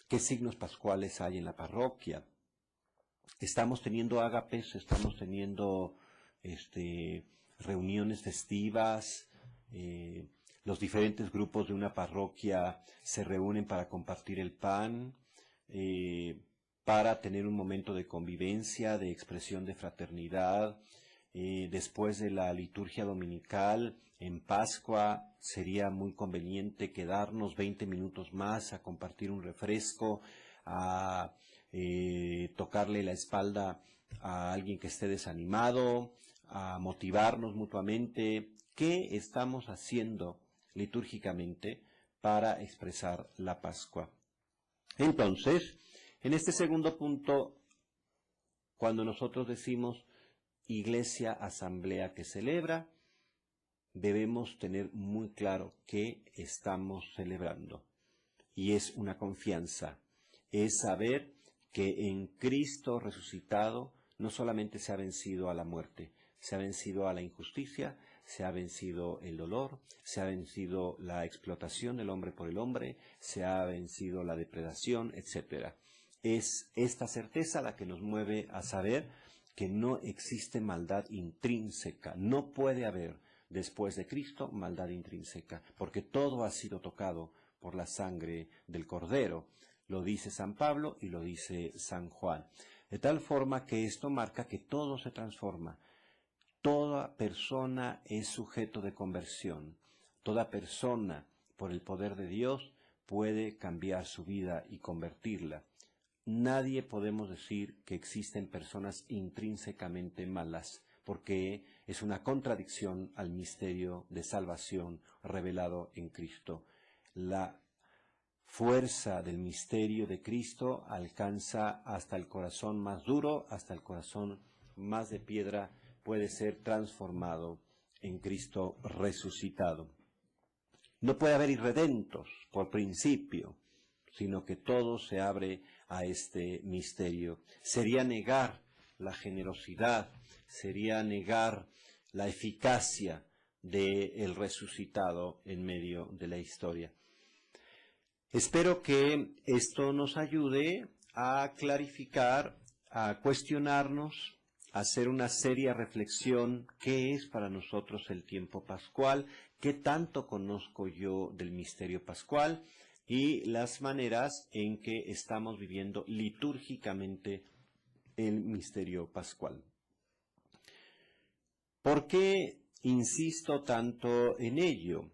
[SPEAKER 1] ¿Qué signos pascuales hay en la parroquia? Estamos teniendo ágapes, estamos teniendo reuniones festivas, los diferentes grupos de una parroquia se reúnen para compartir el pan, para tener un momento de convivencia, de expresión de fraternidad. Después de la liturgia dominical, en Pascua, sería muy conveniente quedarnos 20 minutos más a compartir un refresco, a tocarle la espalda a alguien que esté desanimado, a motivarnos mutuamente. ¿Qué estamos haciendo litúrgicamente para expresar la Pascua? Entonces, en este segundo punto, cuando nosotros decimos iglesia, asamblea que celebra, debemos tener muy claro qué estamos celebrando. Y es una confianza, es saber que en Cristo resucitado no solamente se ha vencido a la muerte, se ha vencido a la injusticia, se ha vencido el dolor, se ha vencido la explotación del hombre por el hombre, se ha vencido la depredación, etc. Es esta certeza la que nos mueve a saber que no existe maldad intrínseca, no puede haber después de Cristo maldad intrínseca, porque todo ha sido tocado por la sangre del Cordero. Lo dice San Pablo y lo dice San Juan. De tal forma que esto marca que todo se transforma. Toda persona es sujeto de conversión. Toda persona, por el poder de Dios, puede cambiar su vida y convertirla. Nadie podemos decir que existen personas intrínsecamente malas, porque es una contradicción al misterio de salvación revelado en Cristo. La fuerza del misterio de Cristo alcanza hasta el corazón más duro, hasta el corazón más de piedra, puede ser transformado en Cristo resucitado. No puede haber irredentos por principio, sino que todo se abre a este misterio. Sería negar la generosidad, sería negar la eficacia del resucitado en medio de la historia. Espero que esto nos ayude a clarificar, a cuestionarnos, a hacer una seria reflexión: ¿qué es para nosotros el tiempo pascual? ¿Qué tanto conozco yo del misterio pascual? Y las maneras en que estamos viviendo litúrgicamente el misterio pascual. ¿Por qué insisto tanto en ello?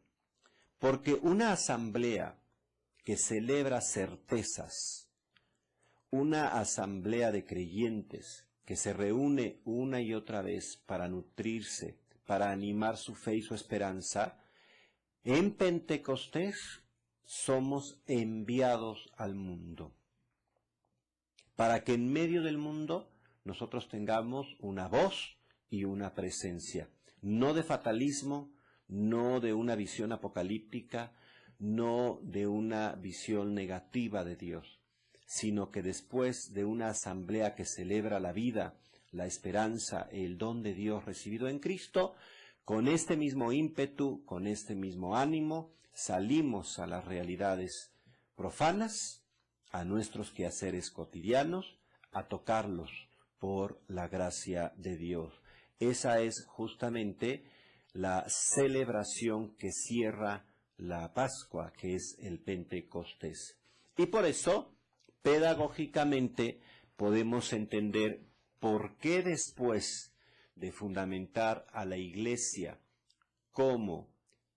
[SPEAKER 1] Porque una asamblea que celebra certezas, una asamblea de creyentes que se reúne una y otra vez para nutrirse, para animar su fe y su esperanza, en Pentecostés somos enviados al mundo, para que en medio del mundo nosotros tengamos una voz y una presencia, no de fatalismo, no de una visión apocalíptica, no de una visión negativa de Dios, sino que después de una asamblea que celebra la vida, la esperanza, el don de Dios recibido en Cristo, con este mismo ímpetu, con este mismo ánimo, salimos a las realidades profanas, a nuestros quehaceres cotidianos, a tocarlos por la gracia de Dios. Esa es justamente la celebración que cierra la Pascua, que es el Pentecostés. Y por eso, pedagógicamente, podemos entender por qué después de fundamentar a la Iglesia como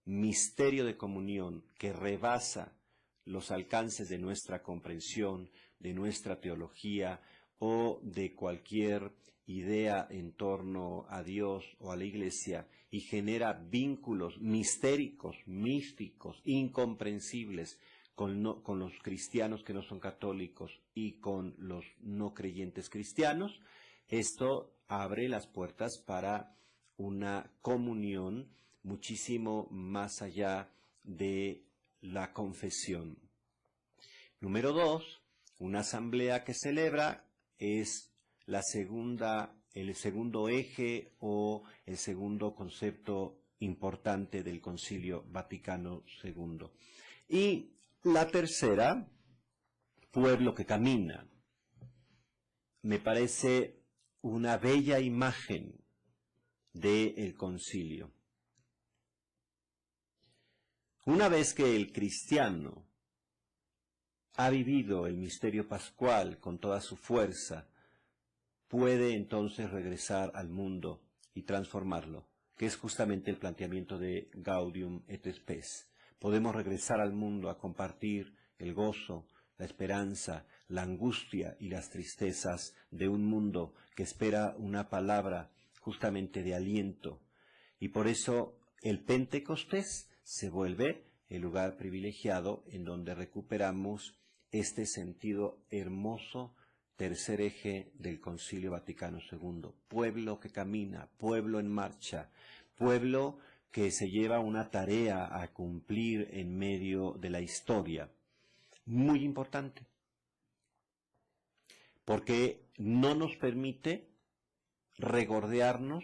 [SPEAKER 1] misterio de comunión que rebasa los alcances de nuestra comprensión, de nuestra teología o de cualquier idea en torno a Dios o a la Iglesia, y genera vínculos mistéricos, místicos, incomprensibles con los cristianos que no son católicos y con los no creyentes cristianos, esto abre las puertas para una comunión muchísimo más allá de la confesión. Número 2, una asamblea que celebra es el segundo eje o el segundo concepto importante del Concilio Vaticano II. Y la tercera, pueblo que camina. Me parece una bella imagen del concilio. Una vez que el cristiano ha vivido el misterio pascual con toda su fuerza, puede entonces regresar al mundo y transformarlo, que es justamente el planteamiento de Gaudium et Spes. Podemos regresar al mundo a compartir el gozo, la esperanza, la angustia y las tristezas de un mundo que espera una palabra justamente de aliento. Y por eso el Pentecostés se vuelve el lugar privilegiado en donde recuperamos este sentido hermoso, tercer eje del Concilio Vaticano II. Pueblo que camina, pueblo en marcha, pueblo que se lleva una tarea a cumplir en medio de la historia. Muy importante, porque no nos permite regordearnos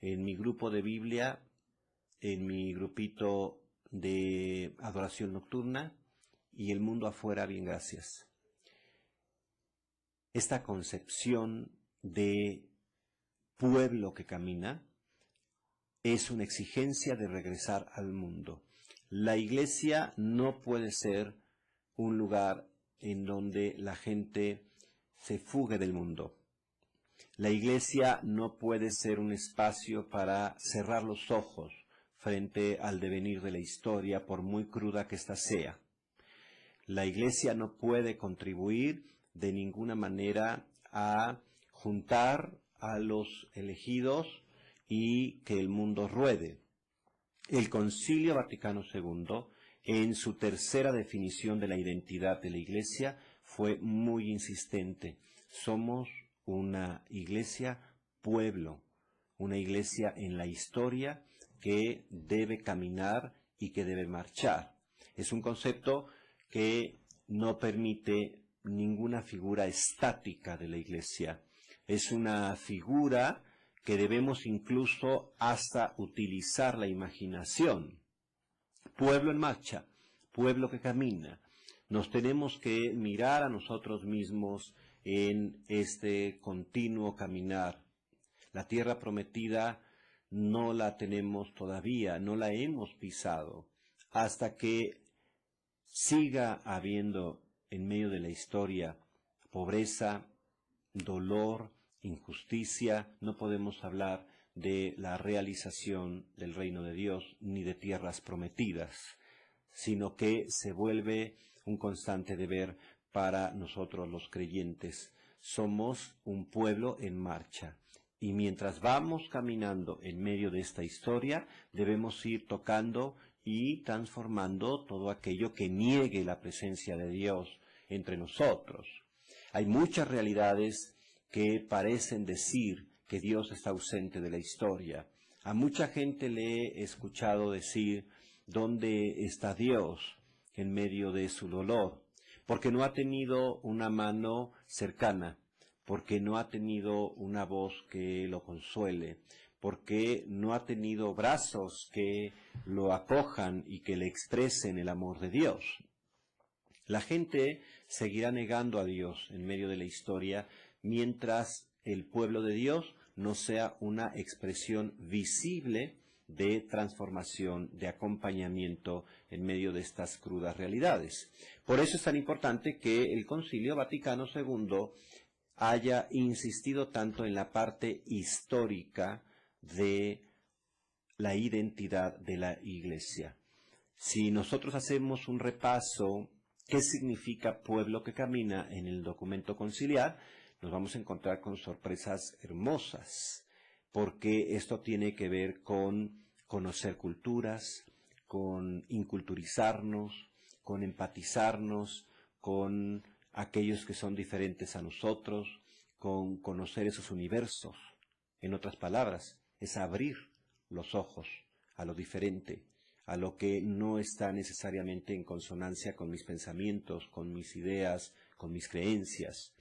[SPEAKER 1] en mi grupo de Biblia, en mi grupito de adoración nocturna y el mundo afuera, bien gracias. Esta concepción de pueblo que camina es una exigencia de regresar al mundo. La iglesia no puede ser un lugar en donde la gente se fugue del mundo. La iglesia no puede ser un espacio para cerrar los ojos frente al devenir de la historia, por muy cruda que ésta sea. La iglesia no puede contribuir de ninguna manera a juntar a los elegidos y que el mundo ruede. El Concilio Vaticano II, en su tercera definición de la identidad de la Iglesia, fue muy insistente. Somos una iglesia pueblo, una iglesia en la historia que debe caminar y que debe marchar. Es un concepto que no permite ninguna figura estática de la iglesia. Es una figura que debemos incluso hasta utilizar la imaginación. Pueblo en marcha, pueblo que camina. Nos tenemos que mirar a nosotros mismos en este continuo caminar. La tierra prometida no la tenemos todavía, no la hemos pisado, hasta que siga habiendo en medio de la historia pobreza, dolor, injusticia. No podemos hablar de la realización del reino de Dios ni de tierras prometidas, sino que se vuelve un constante deber para nosotros los creyentes. Somos un pueblo en marcha. Y mientras vamos caminando en medio de esta historia, debemos ir tocando y transformando todo aquello que niegue la presencia de Dios entre nosotros. Hay muchas realidades que parecen decir que Dios está ausente de la historia. A mucha gente le he escuchado decir, ¿dónde está Dios en medio de su dolor? Porque no ha tenido una mano cercana, porque no ha tenido una voz que lo consuele, porque no ha tenido brazos que lo acojan y que le expresen el amor de Dios. La gente seguirá negando a Dios en medio de la historia mientras el pueblo de Dios no sea una expresión visible de transformación, de acompañamiento en medio de estas crudas realidades. Por eso es tan importante que el Concilio Vaticano II haya insistido tanto en la parte histórica de la identidad de la Iglesia. Si nosotros hacemos un repaso, ¿qué significa pueblo que camina en el documento conciliar? Nos vamos a encontrar con sorpresas hermosas, porque esto tiene que ver con conocer culturas, con inculturizarnos, con empatizarnos, con aquellos que son diferentes a nosotros, con conocer esos universos. En otras palabras, es abrir los ojos a lo diferente, a lo que no está necesariamente en consonancia con mis pensamientos, con mis ideas, con mis creencias.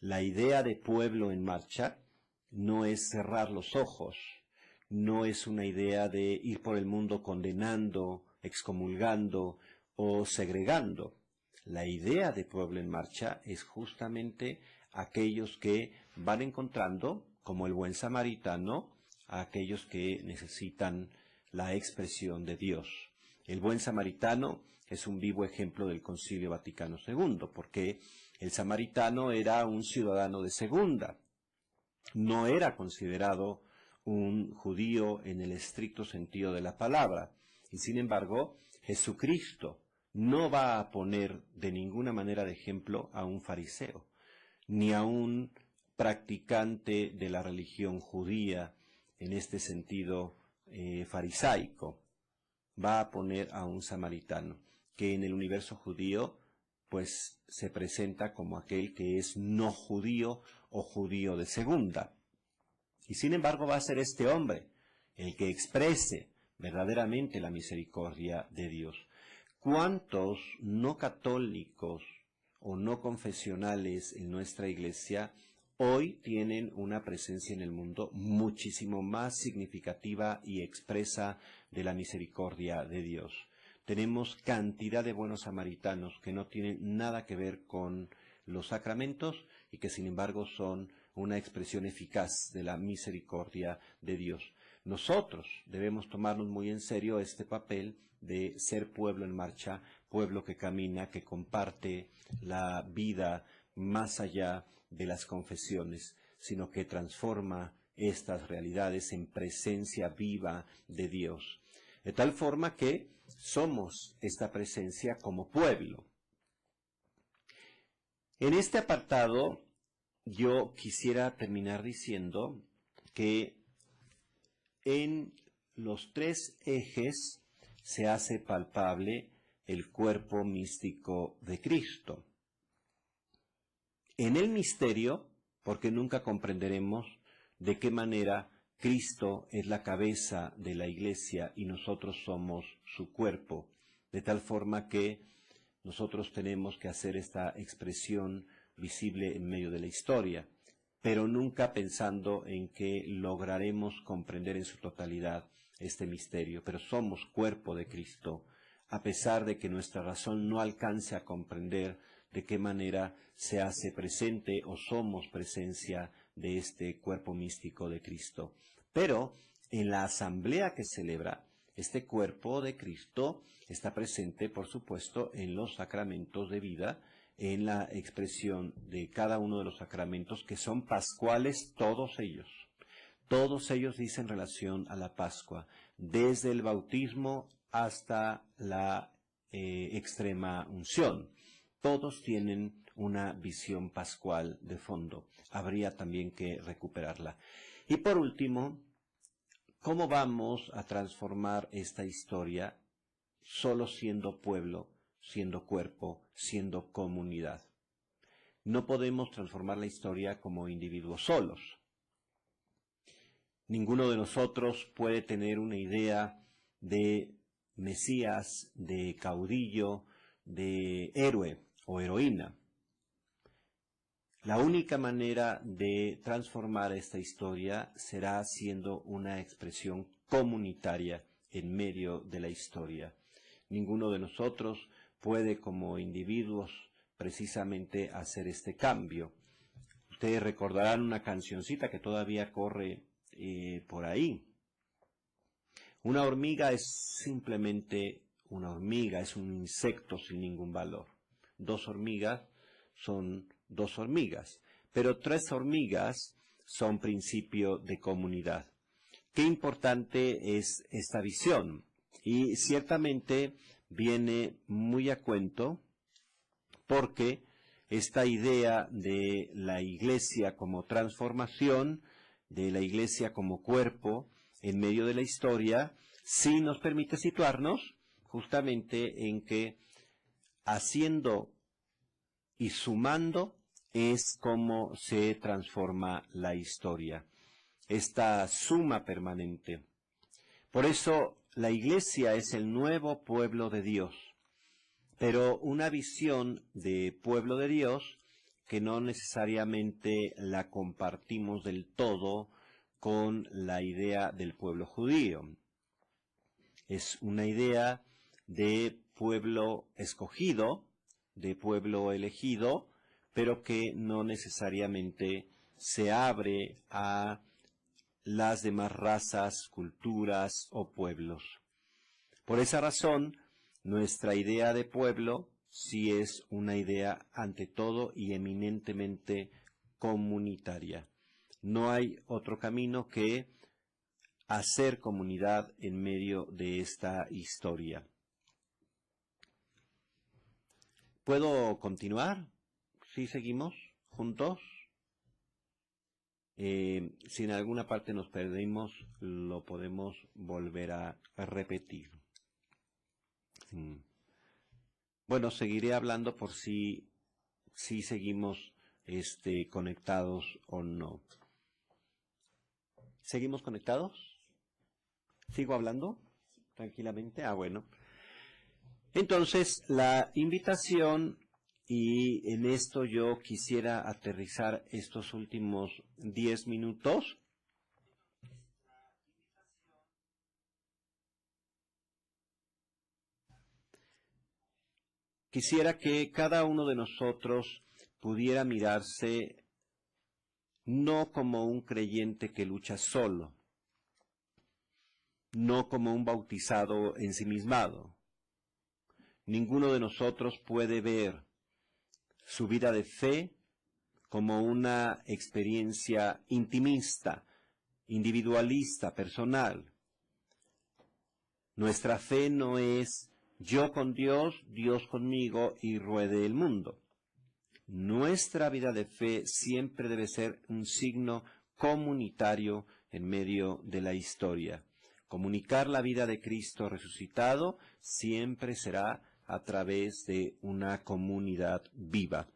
[SPEAKER 1] La idea de pueblo en marcha no es cerrar los ojos, no es una idea de ir por el mundo condenando, excomulgando o segregando. La idea de pueblo en marcha es justamente aquellos que van encontrando, como el buen samaritano, a aquellos que necesitan la expresión de Dios. El buen samaritano es un vivo ejemplo del Concilio Vaticano II, porque el samaritano era un ciudadano de segunda, no era considerado un judío en el estricto sentido de la palabra, y sin embargo, Jesucristo no va a poner de ninguna manera de ejemplo a un fariseo, ni a un practicante de la religión judía, en este sentido farisaico. Va a poner a un samaritano, que en el universo judío pues se presenta como aquel que es no judío o judío de segunda. Y sin embargo va a ser este hombre el que exprese verdaderamente la misericordia de Dios. ¿Cuántos no católicos o no confesionales en nuestra iglesia hoy tienen una presencia en el mundo muchísimo más significativa y expresa de la misericordia de Dios? Tenemos cantidad de buenos samaritanos que no tienen nada que ver con los sacramentos y que sin embargo son una expresión eficaz de la misericordia de Dios. Nosotros debemos tomarnos muy en serio este papel de ser pueblo en marcha, pueblo que camina, que comparte la vida más allá de las confesiones, sino que transforma estas realidades en presencia viva de Dios. De tal forma que somos esta presencia como pueblo. En este apartado yo quisiera terminar diciendo que en los tres ejes se hace palpable el cuerpo místico de Cristo. En el misterio, porque nunca comprenderemos de qué manera Cristo es la cabeza de la Iglesia y nosotros somos su cuerpo, de tal forma que nosotros tenemos que hacer esta expresión visible en medio de la historia, pero nunca pensando en que lograremos comprender en su totalidad este misterio. Pero somos cuerpo de Cristo, a pesar de que nuestra razón no alcance a comprender de qué manera se hace presente o somos presencia de este cuerpo místico de Cristo. Pero en la asamblea que celebra, este cuerpo de Cristo está presente, por supuesto, en los sacramentos de vida, en la expresión de cada uno de los sacramentos que son pascuales todos ellos. Todos ellos dicen relación a la Pascua, desde el bautismo hasta la extrema unción. Todos tienen una visión pascual de fondo. Habría también que recuperarla. Y por último, ¿cómo vamos a transformar esta historia solo siendo pueblo, siendo cuerpo, siendo comunidad? No podemos transformar la historia como individuos solos. Ninguno de nosotros puede tener una idea de Mesías, de caudillo, de héroe o heroína. La única manera de transformar esta historia será siendo una expresión comunitaria en medio de la historia. Ninguno de nosotros puede como individuos precisamente hacer este cambio. Ustedes recordarán una cancioncita que todavía corre por ahí. Una hormiga es simplemente una hormiga, es un insecto sin ningún valor. 2 hormigas son 2 hormigas, pero 3 hormigas son principio de comunidad. Qué importante es esta visión, y ciertamente viene muy a cuento porque esta idea de la iglesia como transformación, de la iglesia como cuerpo en medio de la historia, sí nos permite situarnos justamente en que haciendo y sumando es como se transforma la historia, esta suma permanente. Por eso la iglesia es el nuevo pueblo de Dios, pero una visión de pueblo de Dios que no necesariamente la compartimos del todo con la idea del pueblo judío. Es una idea de pueblo escogido, de pueblo elegido, pero que no necesariamente se abre a las demás razas, culturas o pueblos. Por esa razón, nuestra idea de pueblo sí es una idea ante todo y eminentemente comunitaria. No hay otro camino que hacer comunidad en medio de esta historia. ¿Puedo continuar? ¿Sí seguimos juntos? Si en alguna parte nos perdimos, lo podemos volver a repetir. Bueno, seguiré hablando por si seguimos conectados o no. ¿Seguimos conectados? ¿Sigo hablando? Tranquilamente. Bueno. Entonces, la invitación, y en esto yo quisiera aterrizar estos últimos 10 minutos. Quisiera que cada uno de nosotros pudiera mirarse no como un creyente que lucha solo, no como un bautizado ensimismado. Ninguno de nosotros puede ver su vida de fe como una experiencia intimista, individualista, personal. Nuestra fe no es yo con Dios, Dios conmigo y ruede el mundo. Nuestra vida de fe siempre debe ser un signo comunitario en medio de la historia. Comunicar la vida de Cristo resucitado siempre será a través de una comunidad viva.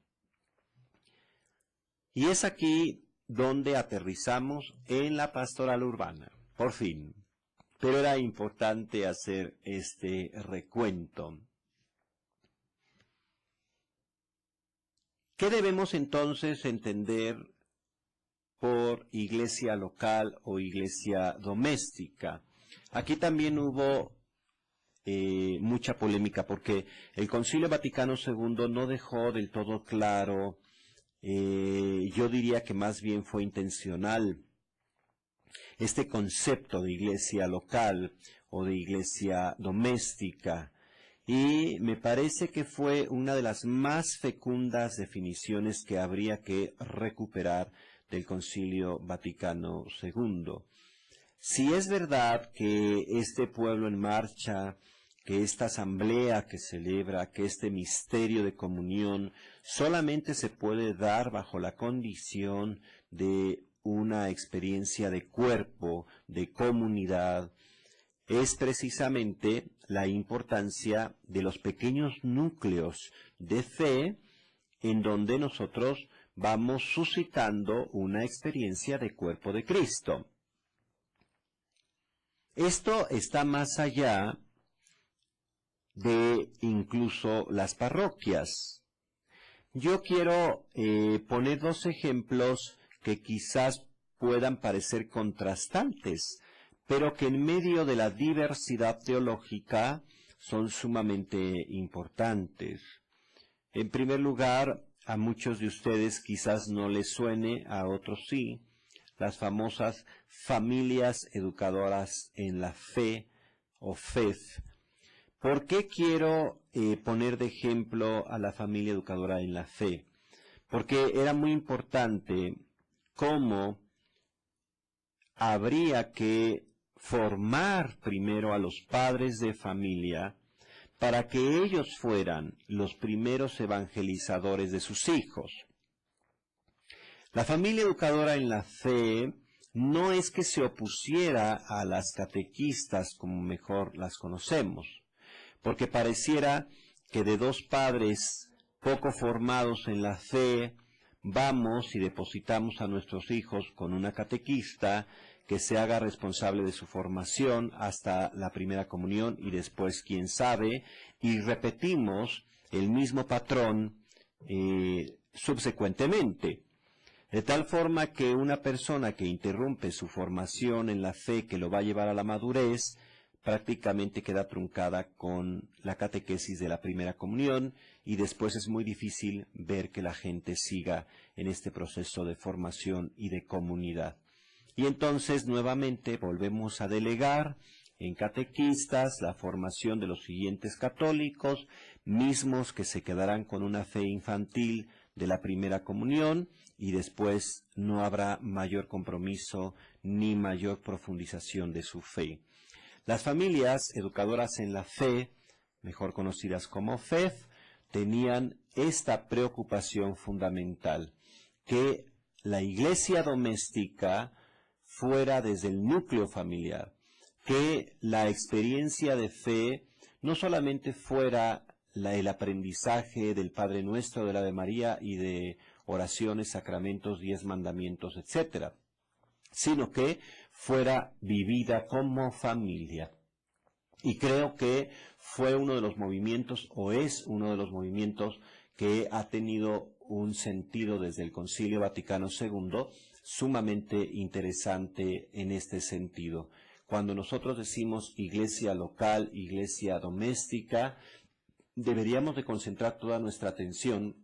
[SPEAKER 1] Y es aquí donde aterrizamos en la pastoral urbana, por fin. Pero era importante hacer este recuento. ¿Qué debemos entonces entender por iglesia local o iglesia doméstica? Aquí también hubo mucha polémica porque el Concilio Vaticano II no dejó del todo claro, yo diría que más bien fue intencional, este concepto de iglesia local o de iglesia doméstica. Y me parece que fue una de las más fecundas definiciones que habría que recuperar del Concilio Vaticano II. Si es verdad que este pueblo en marcha, que esta asamblea que celebra, que este misterio de comunión solamente se puede dar bajo la condición de una experiencia de cuerpo, de comunidad, es precisamente la importancia de los pequeños núcleos de fe en donde nosotros vamos suscitando una experiencia de cuerpo de Cristo. Esto está más allá de incluso las parroquias. Yo quiero poner 2 ejemplos que quizás puedan parecer contrastantes, pero que en medio de la diversidad teológica son sumamente importantes. En primer lugar, a muchos de ustedes quizás no les suene, a otros sí, las famosas familias educadoras en la fe o FEF. ¿Por qué quiero poner de ejemplo a la familia educadora en la fe? Porque era muy importante cómo habría que formar primero a los padres de familia para que ellos fueran los primeros evangelizadores de sus hijos. La familia educadora en la fe no es que se opusiera a las catequistas como mejor las conocemos, porque pareciera que de dos padres poco formados en la fe vamos y depositamos a nuestros hijos con una catequista que se haga responsable de su formación hasta la primera comunión y después quién sabe, y repetimos el mismo patrón subsecuentemente. De tal forma que una persona que interrumpe su formación en la fe que lo va a llevar a la madurez, prácticamente queda truncada con la catequesis de la primera comunión y después es muy difícil ver que la gente siga en este proceso de formación y de comunidad. Y entonces nuevamente volvemos a delegar en catequistas la formación de los siguientes católicos, mismos que se quedarán con una fe infantil de la primera comunión y después no habrá mayor compromiso ni mayor profundización de su fe. Las familias educadoras en la fe, mejor conocidas como FEF, tenían esta preocupación fundamental, que la iglesia doméstica fuera desde el núcleo familiar, que la experiencia de fe no solamente fuera el aprendizaje del Padre Nuestro, de la Ave María y de oraciones, sacramentos, 10 mandamientos, etcétera, sino que fuera vivida como familia. Y creo que fue uno de los movimientos, o es uno de los movimientos que ha tenido un sentido desde el Concilio Vaticano II sumamente interesante en este sentido. Cuando nosotros decimos iglesia local, iglesia doméstica, deberíamos de concentrar toda nuestra atención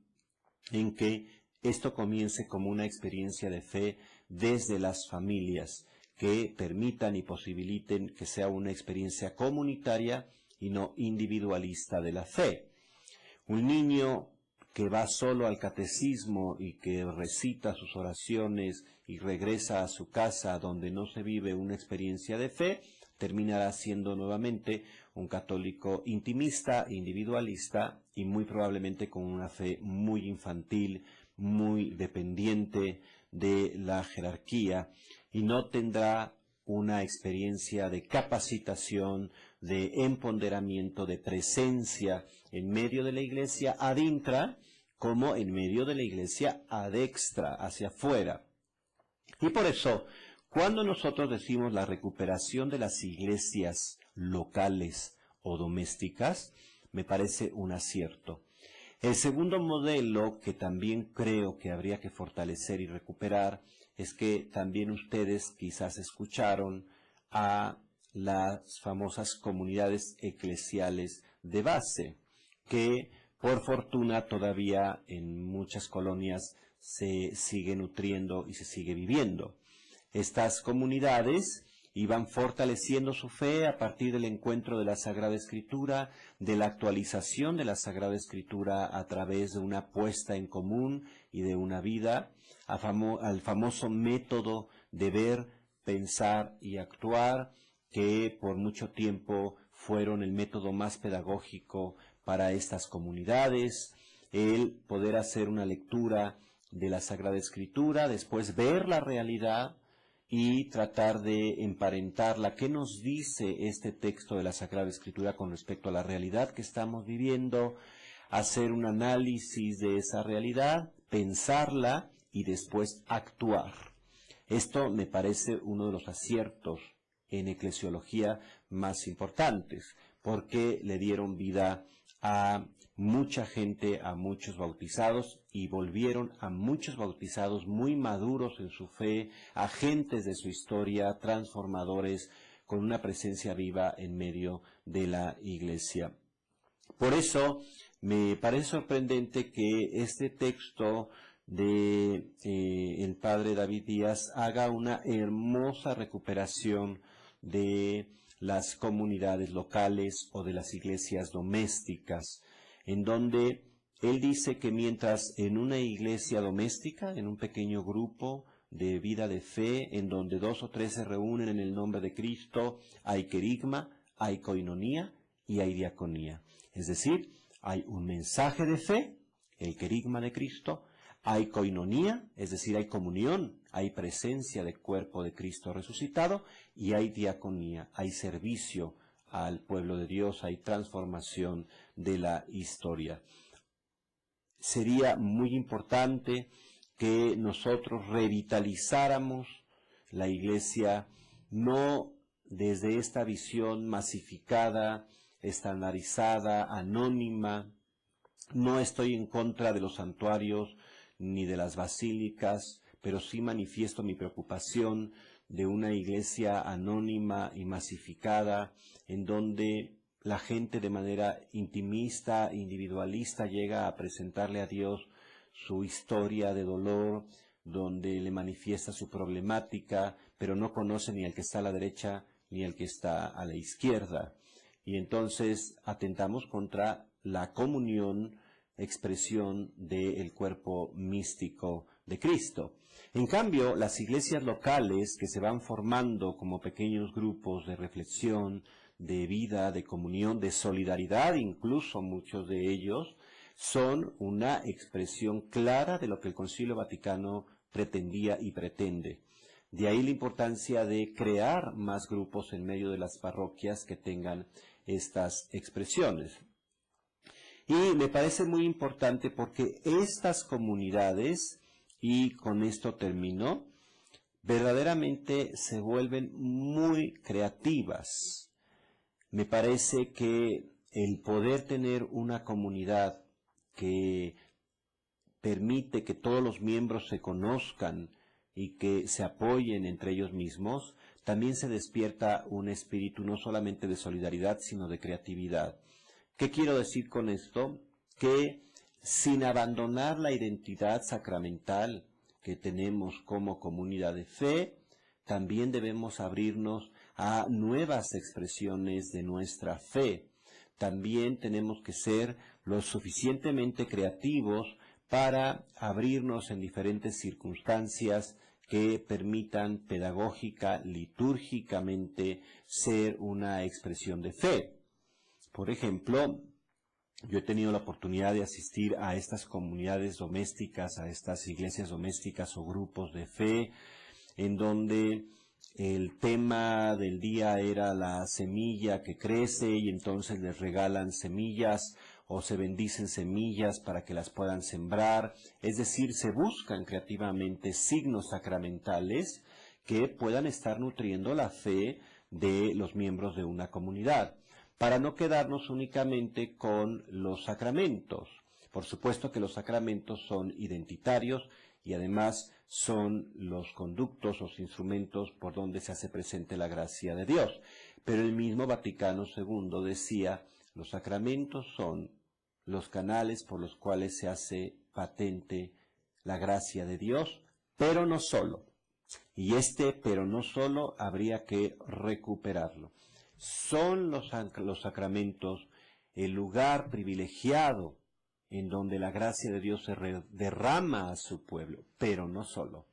[SPEAKER 1] en que esto comience como una experiencia de fe desde las familias, que permitan y posibiliten que sea una experiencia comunitaria y no individualista de la fe. Un niño que va solo al catecismo y que recita sus oraciones y regresa a su casa donde no se vive una experiencia de fe, terminará siendo nuevamente un católico intimista, individualista y muy probablemente con una fe muy infantil, muy dependiente de la jerarquía y no tendrá una experiencia de capacitación, de empoderamiento, de presencia en medio de la iglesia ad intra, como en medio de la iglesia ad extra, hacia afuera. Y por eso, cuando nosotros decimos la recuperación de las iglesias locales o domésticas, me parece un acierto. El segundo modelo que también creo que habría que fortalecer y recuperar es que también ustedes quizás escucharon a las famosas comunidades eclesiales de base, que por fortuna todavía en muchas colonias se sigue nutriendo y se sigue viviendo. Estas comunidades iban fortaleciendo su fe a partir del encuentro de la Sagrada Escritura, de la actualización de la Sagrada Escritura a través de una puesta en común y de una vida, al famoso método de ver, pensar y actuar, que por mucho tiempo fueron el método más pedagógico para estas comunidades, el poder hacer una lectura de la Sagrada Escritura, después ver la realidad y tratar de emparentarla. ¿Qué nos dice este texto de la Sagrada Escritura con respecto a la realidad que estamos viviendo? Hacer un análisis de esa realidad, pensarla y después actuar. Esto me parece uno de los aciertos en eclesiología más importantes, porque le dieron vida a mucha gente, a muchos bautizados, y volvieron a muchos bautizados muy maduros en su fe, agentes de su historia, transformadores, con una presencia viva en medio de la iglesia. Por eso me parece sorprendente que este texto de el padre David Díaz haga una hermosa recuperación de las comunidades locales o de las iglesias domésticas, en donde él dice que mientras en una iglesia doméstica, en un pequeño grupo de vida de fe, en donde 2 o 3 se reúnen en el nombre de Cristo, hay querigma, hay coinonía y hay diaconía. Es decir, hay un mensaje de fe, el querigma de Cristo, hay coinonía, es decir, hay comunión, hay presencia del cuerpo de Cristo resucitado, y hay diaconía, hay servicio al pueblo de Dios, hay transformación de la historia. Sería muy importante que nosotros revitalizáramos la iglesia, no desde esta visión masificada, estandarizada, anónima. No estoy en contra de los santuarios ni de las basílicas, pero sí manifiesto mi preocupación de una iglesia anónima y masificada, en donde la gente de manera intimista, individualista, llega a presentarle a Dios su historia de dolor, donde le manifiesta su problemática, pero no conoce ni al que está a la derecha ni al que está a la izquierda. Y entonces atentamos contra la comunión, expresión del cuerpo místico de Cristo. En cambio, las iglesias locales que se van formando como pequeños grupos de reflexión, de vida, de comunión, de solidaridad, incluso muchos de ellos, son una expresión clara de lo que el Concilio Vaticano pretendía y pretende. De ahí la importancia de crear más grupos en medio de las parroquias que tengan estas expresiones. Y me parece muy importante porque estas comunidades, y con esto termino, verdaderamente se vuelven muy creativas. Me parece que el poder tener una comunidad que permite que todos los miembros se conozcan y que se apoyen entre ellos mismos, también se despierta un espíritu no solamente de solidaridad, sino de creatividad. ¿Qué quiero decir con esto? Que sin abandonar la identidad sacramental que tenemos como comunidad de fe, también debemos abrirnos a nuevas expresiones de nuestra fe. También tenemos que ser lo suficientemente creativos para abrirnos en diferentes circunstancias que permitan pedagógica, litúrgicamente, ser una expresión de fe. Por ejemplo, yo he tenido la oportunidad de asistir a estas comunidades domésticas, a estas iglesias domésticas o grupos de fe, en donde el tema del día era la semilla que crece y entonces les regalan semillas o se bendicen semillas para que las puedan sembrar. Es decir, se buscan creativamente signos sacramentales que puedan estar nutriendo la fe de los miembros de una comunidad, para no quedarnos únicamente con los sacramentos. Por supuesto que los sacramentos son identitarios y además son los conductos, los instrumentos por donde se hace presente la gracia de Dios. Pero el mismo Vaticano II decía, los sacramentos son los canales por los cuales se hace patente la gracia de Dios, pero no solo. Y pero no solo, habría que recuperarlo. Son los sacramentos el lugar privilegiado en donde la gracia de Dios se derrama a su pueblo, pero no solo.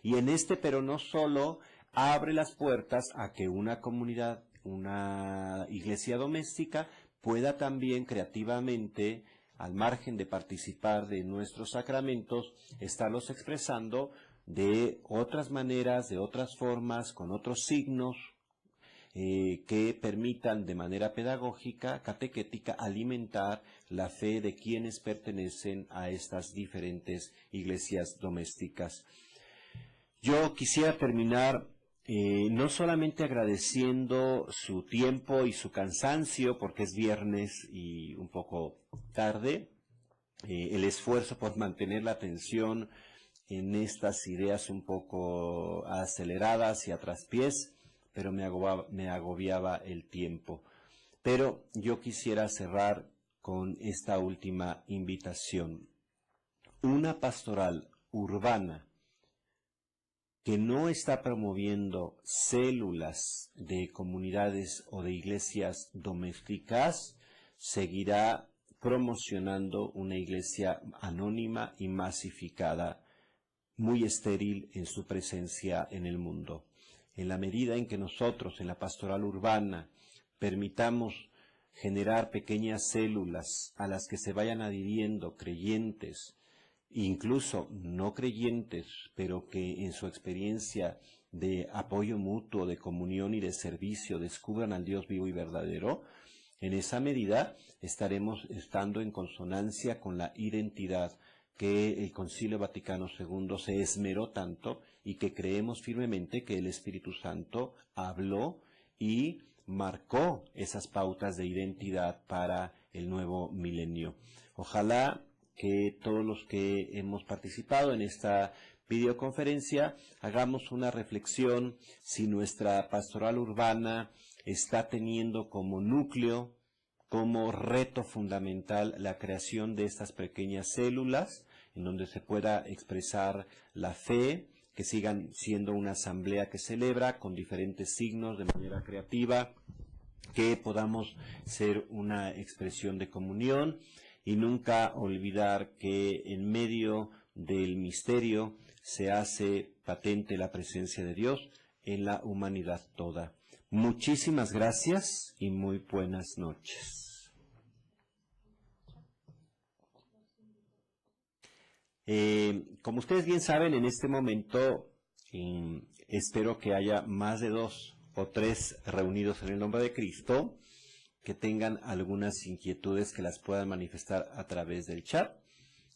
[SPEAKER 1] Y en pero no solo, abre las puertas a que una comunidad, una iglesia doméstica, pueda también creativamente, al margen de participar de nuestros sacramentos, estarlos expresando de otras maneras, de otras formas, con otros signos, que permitan de manera pedagógica, catequética, alimentar la fe de quienes pertenecen a estas diferentes iglesias domésticas. Yo quisiera terminar no solamente agradeciendo su tiempo y su cansancio, porque es viernes y un poco tarde, el esfuerzo por mantener la atención en estas ideas un poco aceleradas y a traspiés, pero me agobiaba el tiempo. Pero yo quisiera cerrar con esta última invitación. Una pastoral urbana que no está promoviendo células de comunidades o de iglesias domésticas, seguirá promocionando una iglesia anónima y masificada, muy estéril en su presencia en el mundo. En la medida en que nosotros, en la pastoral urbana, permitamos generar pequeñas células a las que se vayan adhiriendo creyentes, incluso no creyentes, pero que en su experiencia de apoyo mutuo, de comunión y de servicio descubran al Dios vivo y verdadero, en esa medida estaremos estando en consonancia con la identidad que el Concilio Vaticano II se esmeró tanto y que creemos firmemente que el Espíritu Santo habló y marcó esas pautas de identidad para el nuevo milenio. Ojalá que todos los que hemos participado en esta videoconferencia hagamos una reflexión si nuestra pastoral urbana está teniendo como núcleo, como reto fundamental la creación de estas pequeñas células en donde se pueda expresar la fe, que sigan siendo una asamblea que celebra con diferentes signos de manera creativa, que podamos ser una expresión de comunión y nunca olvidar que en medio del misterio se hace patente la presencia de Dios en la humanidad toda. Muchísimas gracias y muy buenas noches. Como ustedes bien saben, en este momento espero que haya más de 2 o 3 reunidos en el nombre de Cristo que tengan algunas inquietudes que las puedan manifestar a través del chat.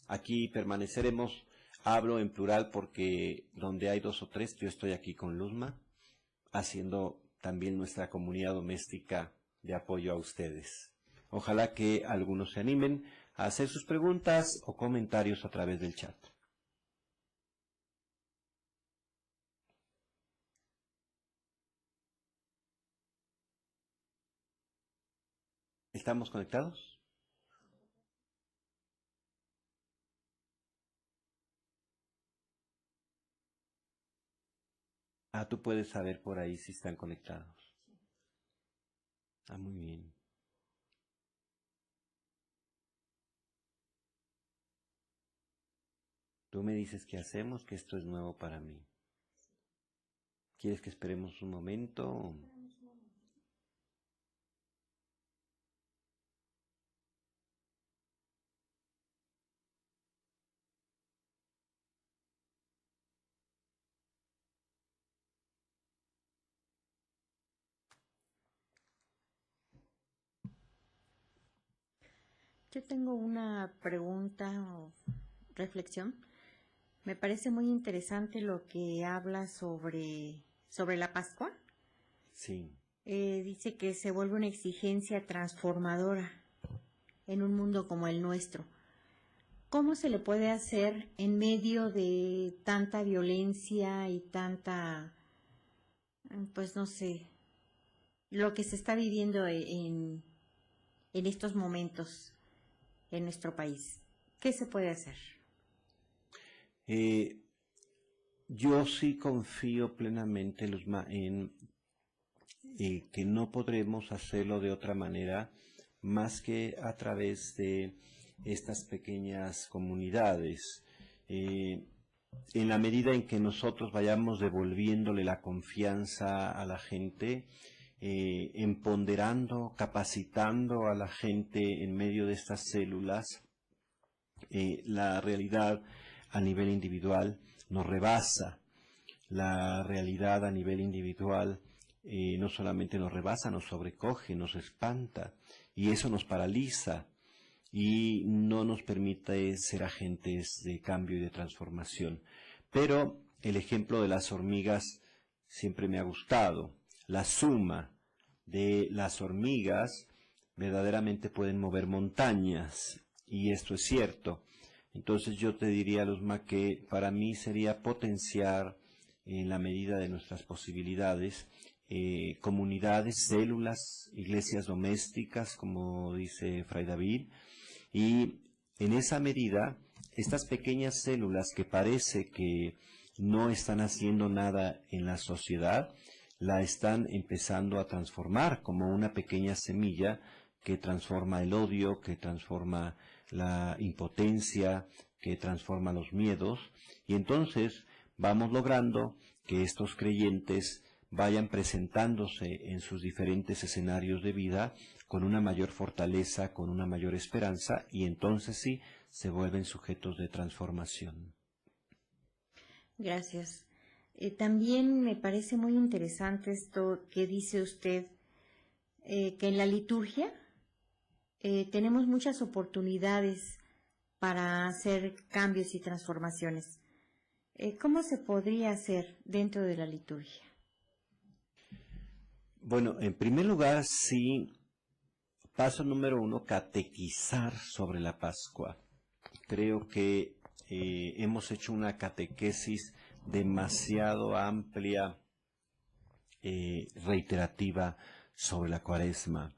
[SPEAKER 1] Aquí permaneceremos, hablo en plural porque donde hay 2 o 3, yo estoy aquí con Luzma, haciendo también nuestra comunidad doméstica de apoyo a ustedes. Ojalá que algunos se animen a hacer sus preguntas o comentarios a través del chat. ¿Estamos conectados? Tú puedes saber por ahí si están conectados. Muy bien. Tú me dices qué hacemos, que esto es nuevo para mí. ¿Quieres que esperemos un momento?
[SPEAKER 2] Yo tengo una pregunta o reflexión. Me parece muy interesante lo que habla sobre la Pascua.
[SPEAKER 1] Sí.
[SPEAKER 2] Dice que se vuelve una exigencia transformadora en un mundo como el nuestro. ¿Cómo se le puede hacer en medio de tanta violencia y tanta, pues no sé, lo que se está viviendo en estos momentos en nuestro país? ¿Qué se puede hacer?
[SPEAKER 1] Yo sí confío plenamente, Luzma, en que no podremos hacerlo de otra manera más que a través de estas pequeñas comunidades. En la medida en que nosotros vayamos devolviéndole la confianza a la gente, empoderando, capacitando a la gente en medio de estas células, la realidad a nivel individual nos rebasa. La realidad a nivel individual no solamente nos rebasa, nos sobrecoge, nos espanta, y eso nos paraliza y no nos permite ser agentes de cambio y de transformación. Pero el ejemplo de las hormigas siempre me ha gustado. La suma de las hormigas verdaderamente pueden mover montañas, y esto es cierto. Entonces yo te diría, Luzma, que para mí sería potenciar en la medida de nuestras posibilidades comunidades, células, iglesias domésticas, como dice Fray David, y en esa medida, estas pequeñas células que parece que no están haciendo nada en la sociedad, la están empezando a transformar como una pequeña semilla que transforma el odio, que transforma la impotencia, que transforma los miedos, y entonces vamos logrando que estos creyentes vayan presentándose en sus diferentes escenarios de vida con una mayor fortaleza, con una mayor esperanza, y entonces sí se vuelven sujetos de transformación.
[SPEAKER 2] Gracias. También me parece muy interesante esto que dice usted, que en la liturgia tenemos muchas oportunidades para hacer cambios y transformaciones. ¿Cómo se podría hacer dentro de la liturgia?
[SPEAKER 1] Bueno, en primer lugar, sí, paso número 1, catequizar sobre la Pascua. Creo que hemos hecho una catequesis demasiado amplia, reiterativa sobre la Cuaresma.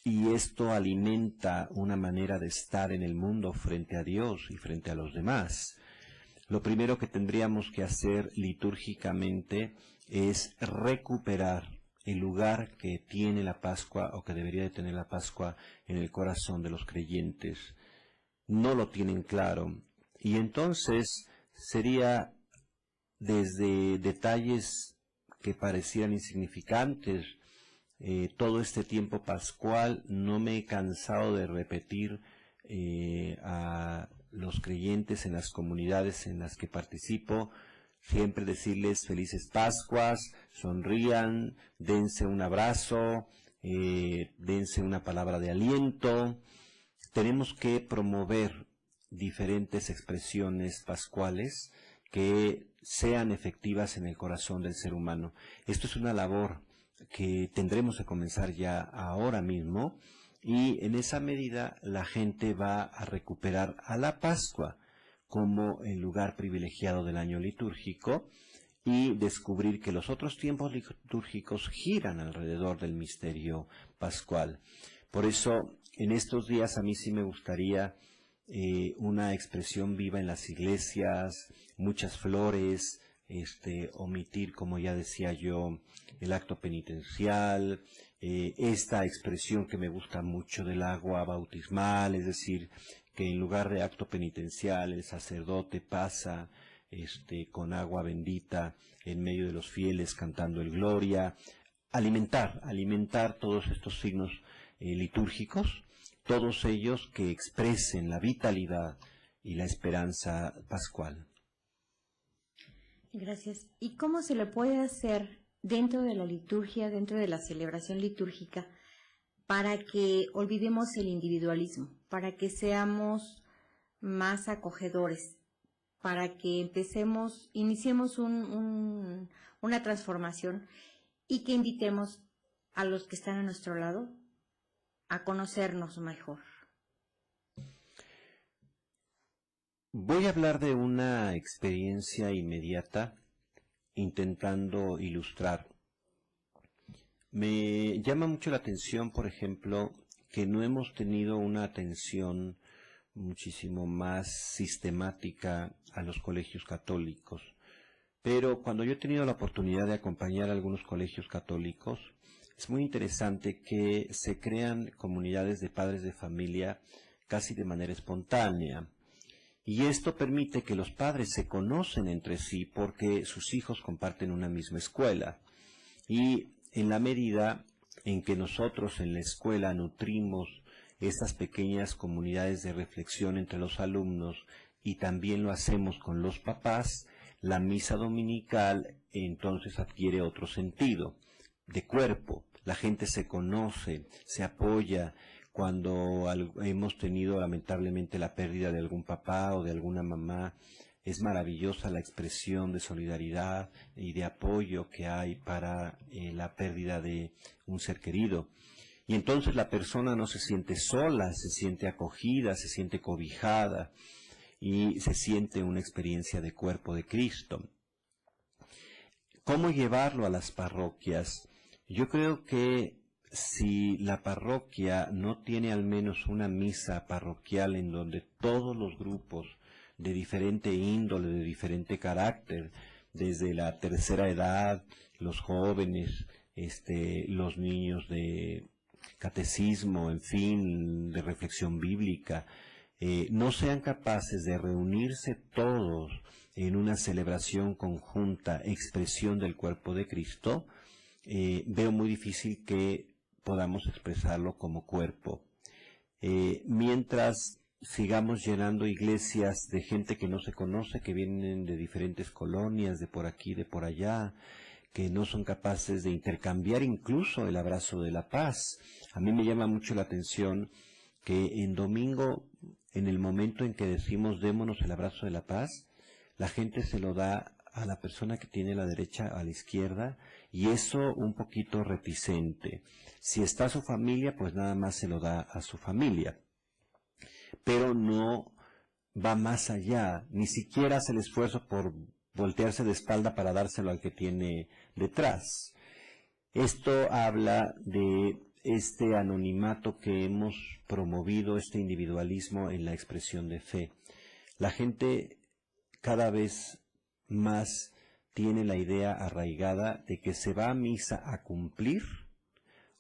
[SPEAKER 1] Y esto alimenta una manera de estar en el mundo frente a Dios y frente a los demás. Lo primero que tendríamos que hacer litúrgicamente es recuperar el lugar que tiene la Pascua o que debería de tener la Pascua en el corazón de los creyentes. No lo tienen claro. Y entonces sería desde detalles que parecieran insignificantes. Todo este tiempo pascual no me he cansado de repetir a los creyentes en las comunidades en las que participo, siempre decirles felices Pascuas, sonrían, dense un abrazo, dense una palabra de aliento. Tenemos que promover diferentes expresiones pascuales que sean efectivas en el corazón del ser humano. Esto es una labor que tendremos que comenzar ya ahora mismo, y en esa medida la gente va a recuperar a la Pascua como el lugar privilegiado del año litúrgico y descubrir que los otros tiempos litúrgicos giran alrededor del misterio pascual. Por eso, en estos días a mí sí me gustaría una expresión viva en las iglesias, muchas flores, omitir, como ya decía yo, el acto penitencial, esta expresión que me gusta mucho del agua bautismal, es decir, que en lugar de acto penitencial el sacerdote pasa con agua bendita en medio de los fieles cantando el Gloria, alimentar todos estos signos litúrgicos, todos ellos que expresen la vitalidad y la esperanza pascual.
[SPEAKER 2] Gracias. ¿Y cómo se le puede hacer dentro de la liturgia, dentro de la celebración litúrgica, para que olvidemos el individualismo, para que seamos más acogedores, para que iniciemos una transformación y que invitemos a los que están a nuestro lado a conocernos mejor?
[SPEAKER 1] Voy a hablar de una experiencia inmediata intentando ilustrar. Me llama mucho la atención, por ejemplo, que no hemos tenido una atención muchísimo más sistemática a los colegios católicos. Pero cuando yo he tenido la oportunidad de acompañar a algunos colegios católicos, es muy interesante que se crean comunidades de padres de familia casi de manera espontánea. Y esto permite que los padres se conocen entre sí porque sus hijos comparten una misma escuela. Y en la medida en que nosotros en la escuela nutrimos estas pequeñas comunidades de reflexión entre los alumnos y también lo hacemos con los papás, la misa dominical entonces adquiere otro sentido de cuerpo. La gente se conoce, se apoya. Cuando hemos tenido lamentablemente la pérdida de algún papá o de alguna mamá, es maravillosa la expresión de solidaridad y de apoyo que hay para la pérdida de un ser querido. Y entonces la persona no se siente sola, se siente acogida, se siente cobijada y se siente una experiencia de cuerpo de Cristo. ¿Cómo llevarlo a las parroquias? Yo creo que si la parroquia no tiene al menos una misa parroquial en donde todos los grupos de diferente índole, de diferente carácter, desde la tercera edad, los jóvenes, los niños de catecismo, en fin, de reflexión bíblica, no sean capaces de reunirse todos en una celebración conjunta, expresión del cuerpo de Cristo, veo muy difícil que podamos expresarlo como cuerpo. Mientras sigamos llenando iglesias de gente que no se conoce, que vienen de diferentes colonias, de por aquí, de por allá, que no son capaces de intercambiar incluso el abrazo de la paz. A mí me llama mucho la atención que en domingo, en el momento en que decimos démonos el abrazo de la paz, la gente se lo da a la persona que tiene la derecha a la izquierda, y eso un poquito reticente. Si está su familia, pues nada más se lo da a su familia, pero no va más allá, ni siquiera hace el esfuerzo por voltearse de espalda para dárselo al que tiene detrás. Esto habla de este anonimato que hemos promovido, este individualismo en la expresión de fe. La gente cada vez más tiene la idea arraigada de que se va a misa a cumplir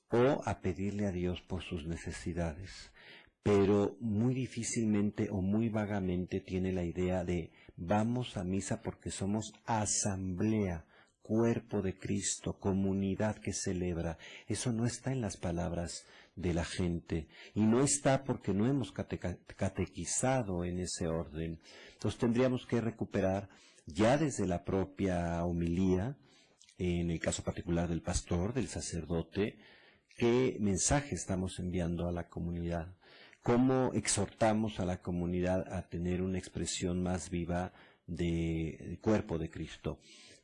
[SPEAKER 1] o a pedirle a Dios por sus necesidades, pero muy difícilmente o muy vagamente tiene la idea de vamos a misa porque somos asamblea, cuerpo de Cristo, comunidad que celebra. Eso no está en las palabras de la gente, y no está porque no hemos catequizado en ese orden. Entonces tendríamos que recuperar ya desde la propia homilía, en el caso particular del pastor, del sacerdote, qué mensaje estamos enviando a la comunidad, cómo exhortamos a la comunidad a tener una expresión más viva de cuerpo de Cristo.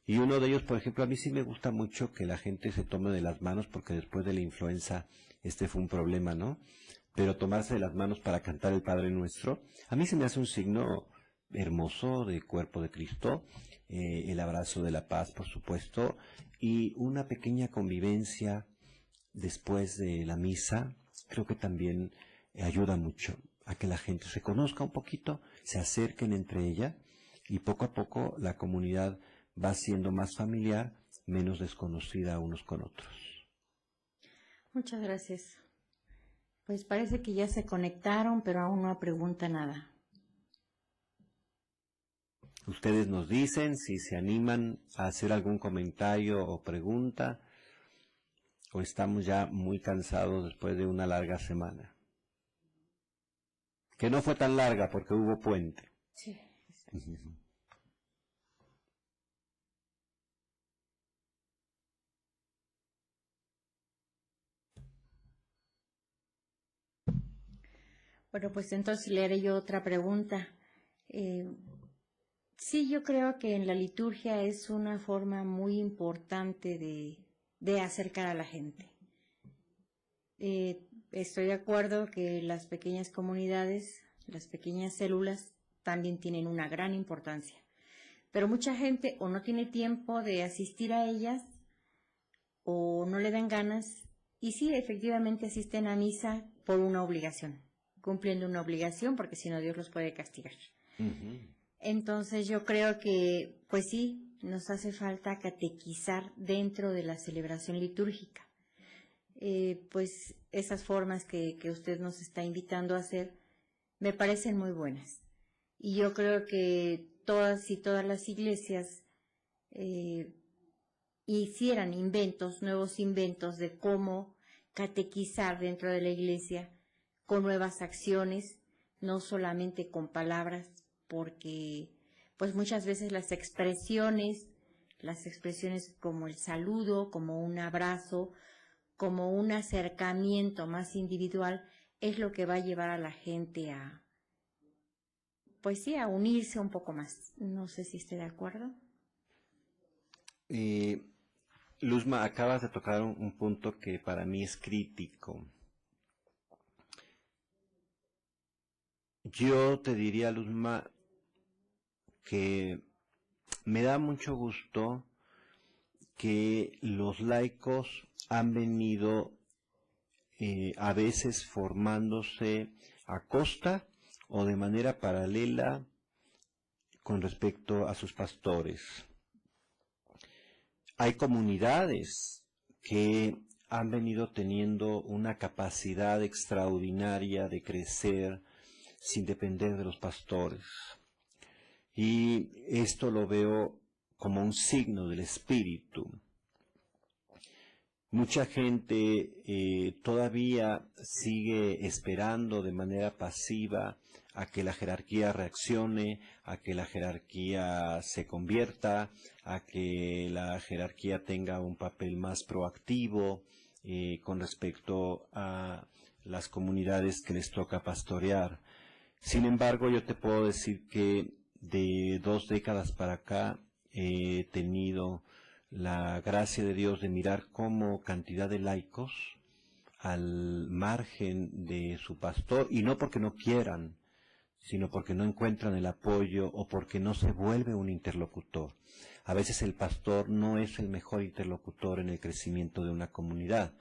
[SPEAKER 1] Y uno de ellos, por ejemplo, a mí sí me gusta mucho que la gente se tome de las manos, porque después de la influenza fue un problema, ¿no? Pero tomarse de las manos para cantar el Padre Nuestro, a mí se me hace un signo hermoso de cuerpo de Cristo, el abrazo de la paz, por supuesto, y una pequeña convivencia después de la misa, creo que también ayuda mucho a que la gente se conozca un poquito, se acerquen entre ella, y poco a poco la comunidad va siendo más familiar, menos desconocida unos con otros.
[SPEAKER 2] Muchas gracias. Pues parece que ya se conectaron, pero aún no pregunta nada.
[SPEAKER 1] Ustedes nos dicen si se animan a hacer algún comentario o pregunta, o estamos ya muy cansados después de una larga semana. Que no fue tan larga porque hubo puente.
[SPEAKER 2] Sí. Bueno, pues entonces le haré yo otra pregunta. Sí, yo creo que en la liturgia es una forma muy importante de acercar a la gente. Estoy de acuerdo que las pequeñas comunidades, las pequeñas células, también tienen una gran importancia. Pero mucha gente o no tiene tiempo de asistir a ellas o no le dan ganas, y sí, efectivamente asisten a misa por una obligación, cumpliendo una obligación, porque si no Dios los puede castigar. Entonces yo creo que, pues sí, nos hace falta catequizar dentro de la celebración litúrgica. Pues esas formas que usted nos está invitando a hacer me parecen muy buenas. Y yo creo que todas las iglesias hicieran nuevos inventos de cómo catequizar dentro de la iglesia con nuevas acciones, no solamente con palabras, porque pues muchas veces las expresiones como el saludo, como un abrazo, como un acercamiento más individual, es lo que va a llevar a la gente a unirse un poco más. No sé si esté de acuerdo.
[SPEAKER 1] Luzma, acabas de tocar un punto que para mí es crítico. Yo te diría, Luzma, que me da mucho gusto que los laicos han venido a veces formándose a costa o de manera paralela con respecto a sus pastores. Hay comunidades que han venido teniendo una capacidad extraordinaria de crecer sin depender de los pastores. Y esto lo veo como un signo del espíritu. Mucha gente todavía sigue esperando de manera pasiva a que la jerarquía reaccione, a que la jerarquía se convierta, a que la jerarquía tenga un papel más proactivo con respecto a las comunidades que les toca pastorear. Sin embargo, yo te puedo decir que de 2 décadas para acá he tenido la gracia de Dios de mirar cómo cantidad de laicos al margen de su pastor, y no porque no quieran, sino porque no encuentran el apoyo o porque no se vuelve un interlocutor. A veces el pastor no es el mejor interlocutor en el crecimiento de una comunidad.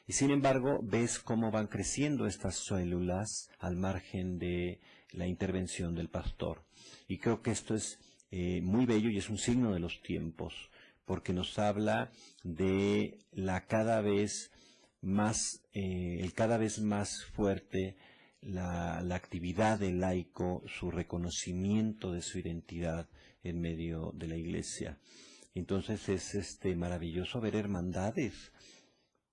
[SPEAKER 1] Y sin embargo, ves cómo van creciendo estas células al margen de la intervención del pastor. Y creo que esto es muy bello y es un signo de los tiempos, porque nos habla de la cada vez más, el cada vez más fuerte la actividad del laico, su reconocimiento de su identidad en medio de la iglesia. Entonces es maravilloso ver hermandades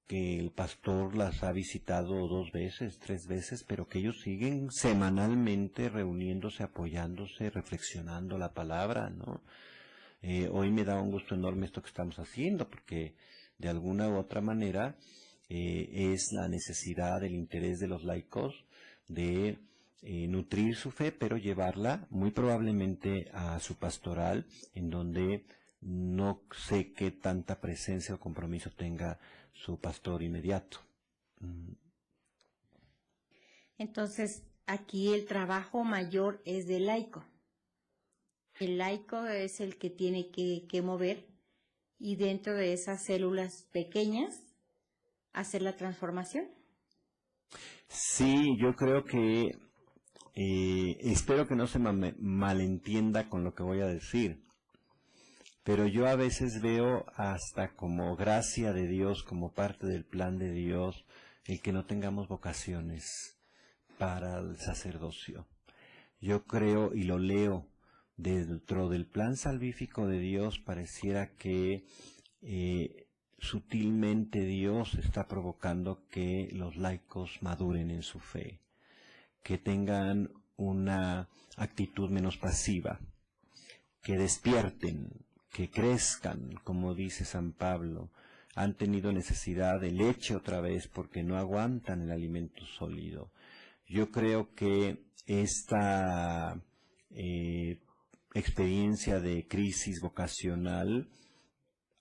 [SPEAKER 1] que el pastor las ha visitado 2 veces, 3 veces, pero que ellos siguen semanalmente reuniéndose, apoyándose, reflexionando la palabra, ¿no? Hoy me da un gusto enorme esto que estamos haciendo, porque de alguna u otra manera es la necesidad, el interés de los laicos de nutrir su fe, pero llevarla muy probablemente a su pastoral, en donde no sé qué tanta presencia o compromiso tenga su pastor inmediato.
[SPEAKER 2] Entonces, aquí el trabajo mayor es del laico. El laico es el que tiene que mover, y dentro de esas células pequeñas hacer la transformación.
[SPEAKER 1] Sí, yo creo que espero que no se malentienda con lo que voy a decir, pero yo a veces veo hasta como gracia de Dios, como parte del plan de Dios, el que no tengamos vocaciones para el sacerdocio. Yo creo y lo leo dentro del plan salvífico de Dios, pareciera que sutilmente Dios está provocando que los laicos maduren en su fe, que tengan una actitud menos pasiva, que despierten, que crezcan, como dice San Pablo. Han tenido necesidad de leche otra vez porque no aguantan el alimento sólido. Yo creo que esta experiencia de crisis vocacional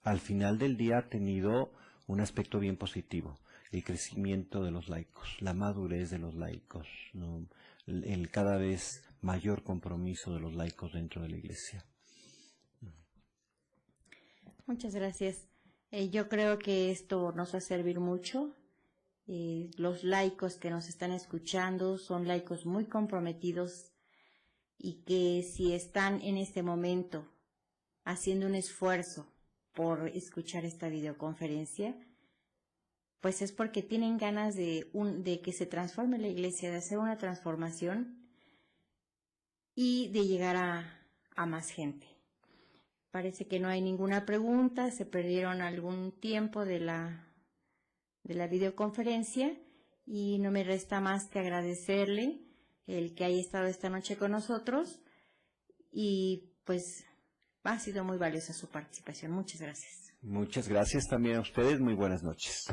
[SPEAKER 1] al final del día ha tenido un aspecto bien positivo: el crecimiento de los laicos, la madurez de los laicos, ¿no? El cada vez mayor compromiso de los laicos dentro de la iglesia.
[SPEAKER 2] Muchas gracias. Yo creo que esto nos va a servir mucho. Los laicos que nos están escuchando son laicos muy comprometidos, y que si están en este momento haciendo un esfuerzo por escuchar esta videoconferencia, pues es porque tienen ganas de que se transforme la iglesia, de hacer una transformación y de llegar a más gente. Parece que no hay ninguna pregunta, se perdieron algún tiempo de la videoconferencia, y no me resta más que agradecerle el que haya estado esta noche con nosotros, y pues ha sido muy valiosa su participación. Muchas gracias.
[SPEAKER 1] Muchas gracias también a ustedes. Muy buenas noches.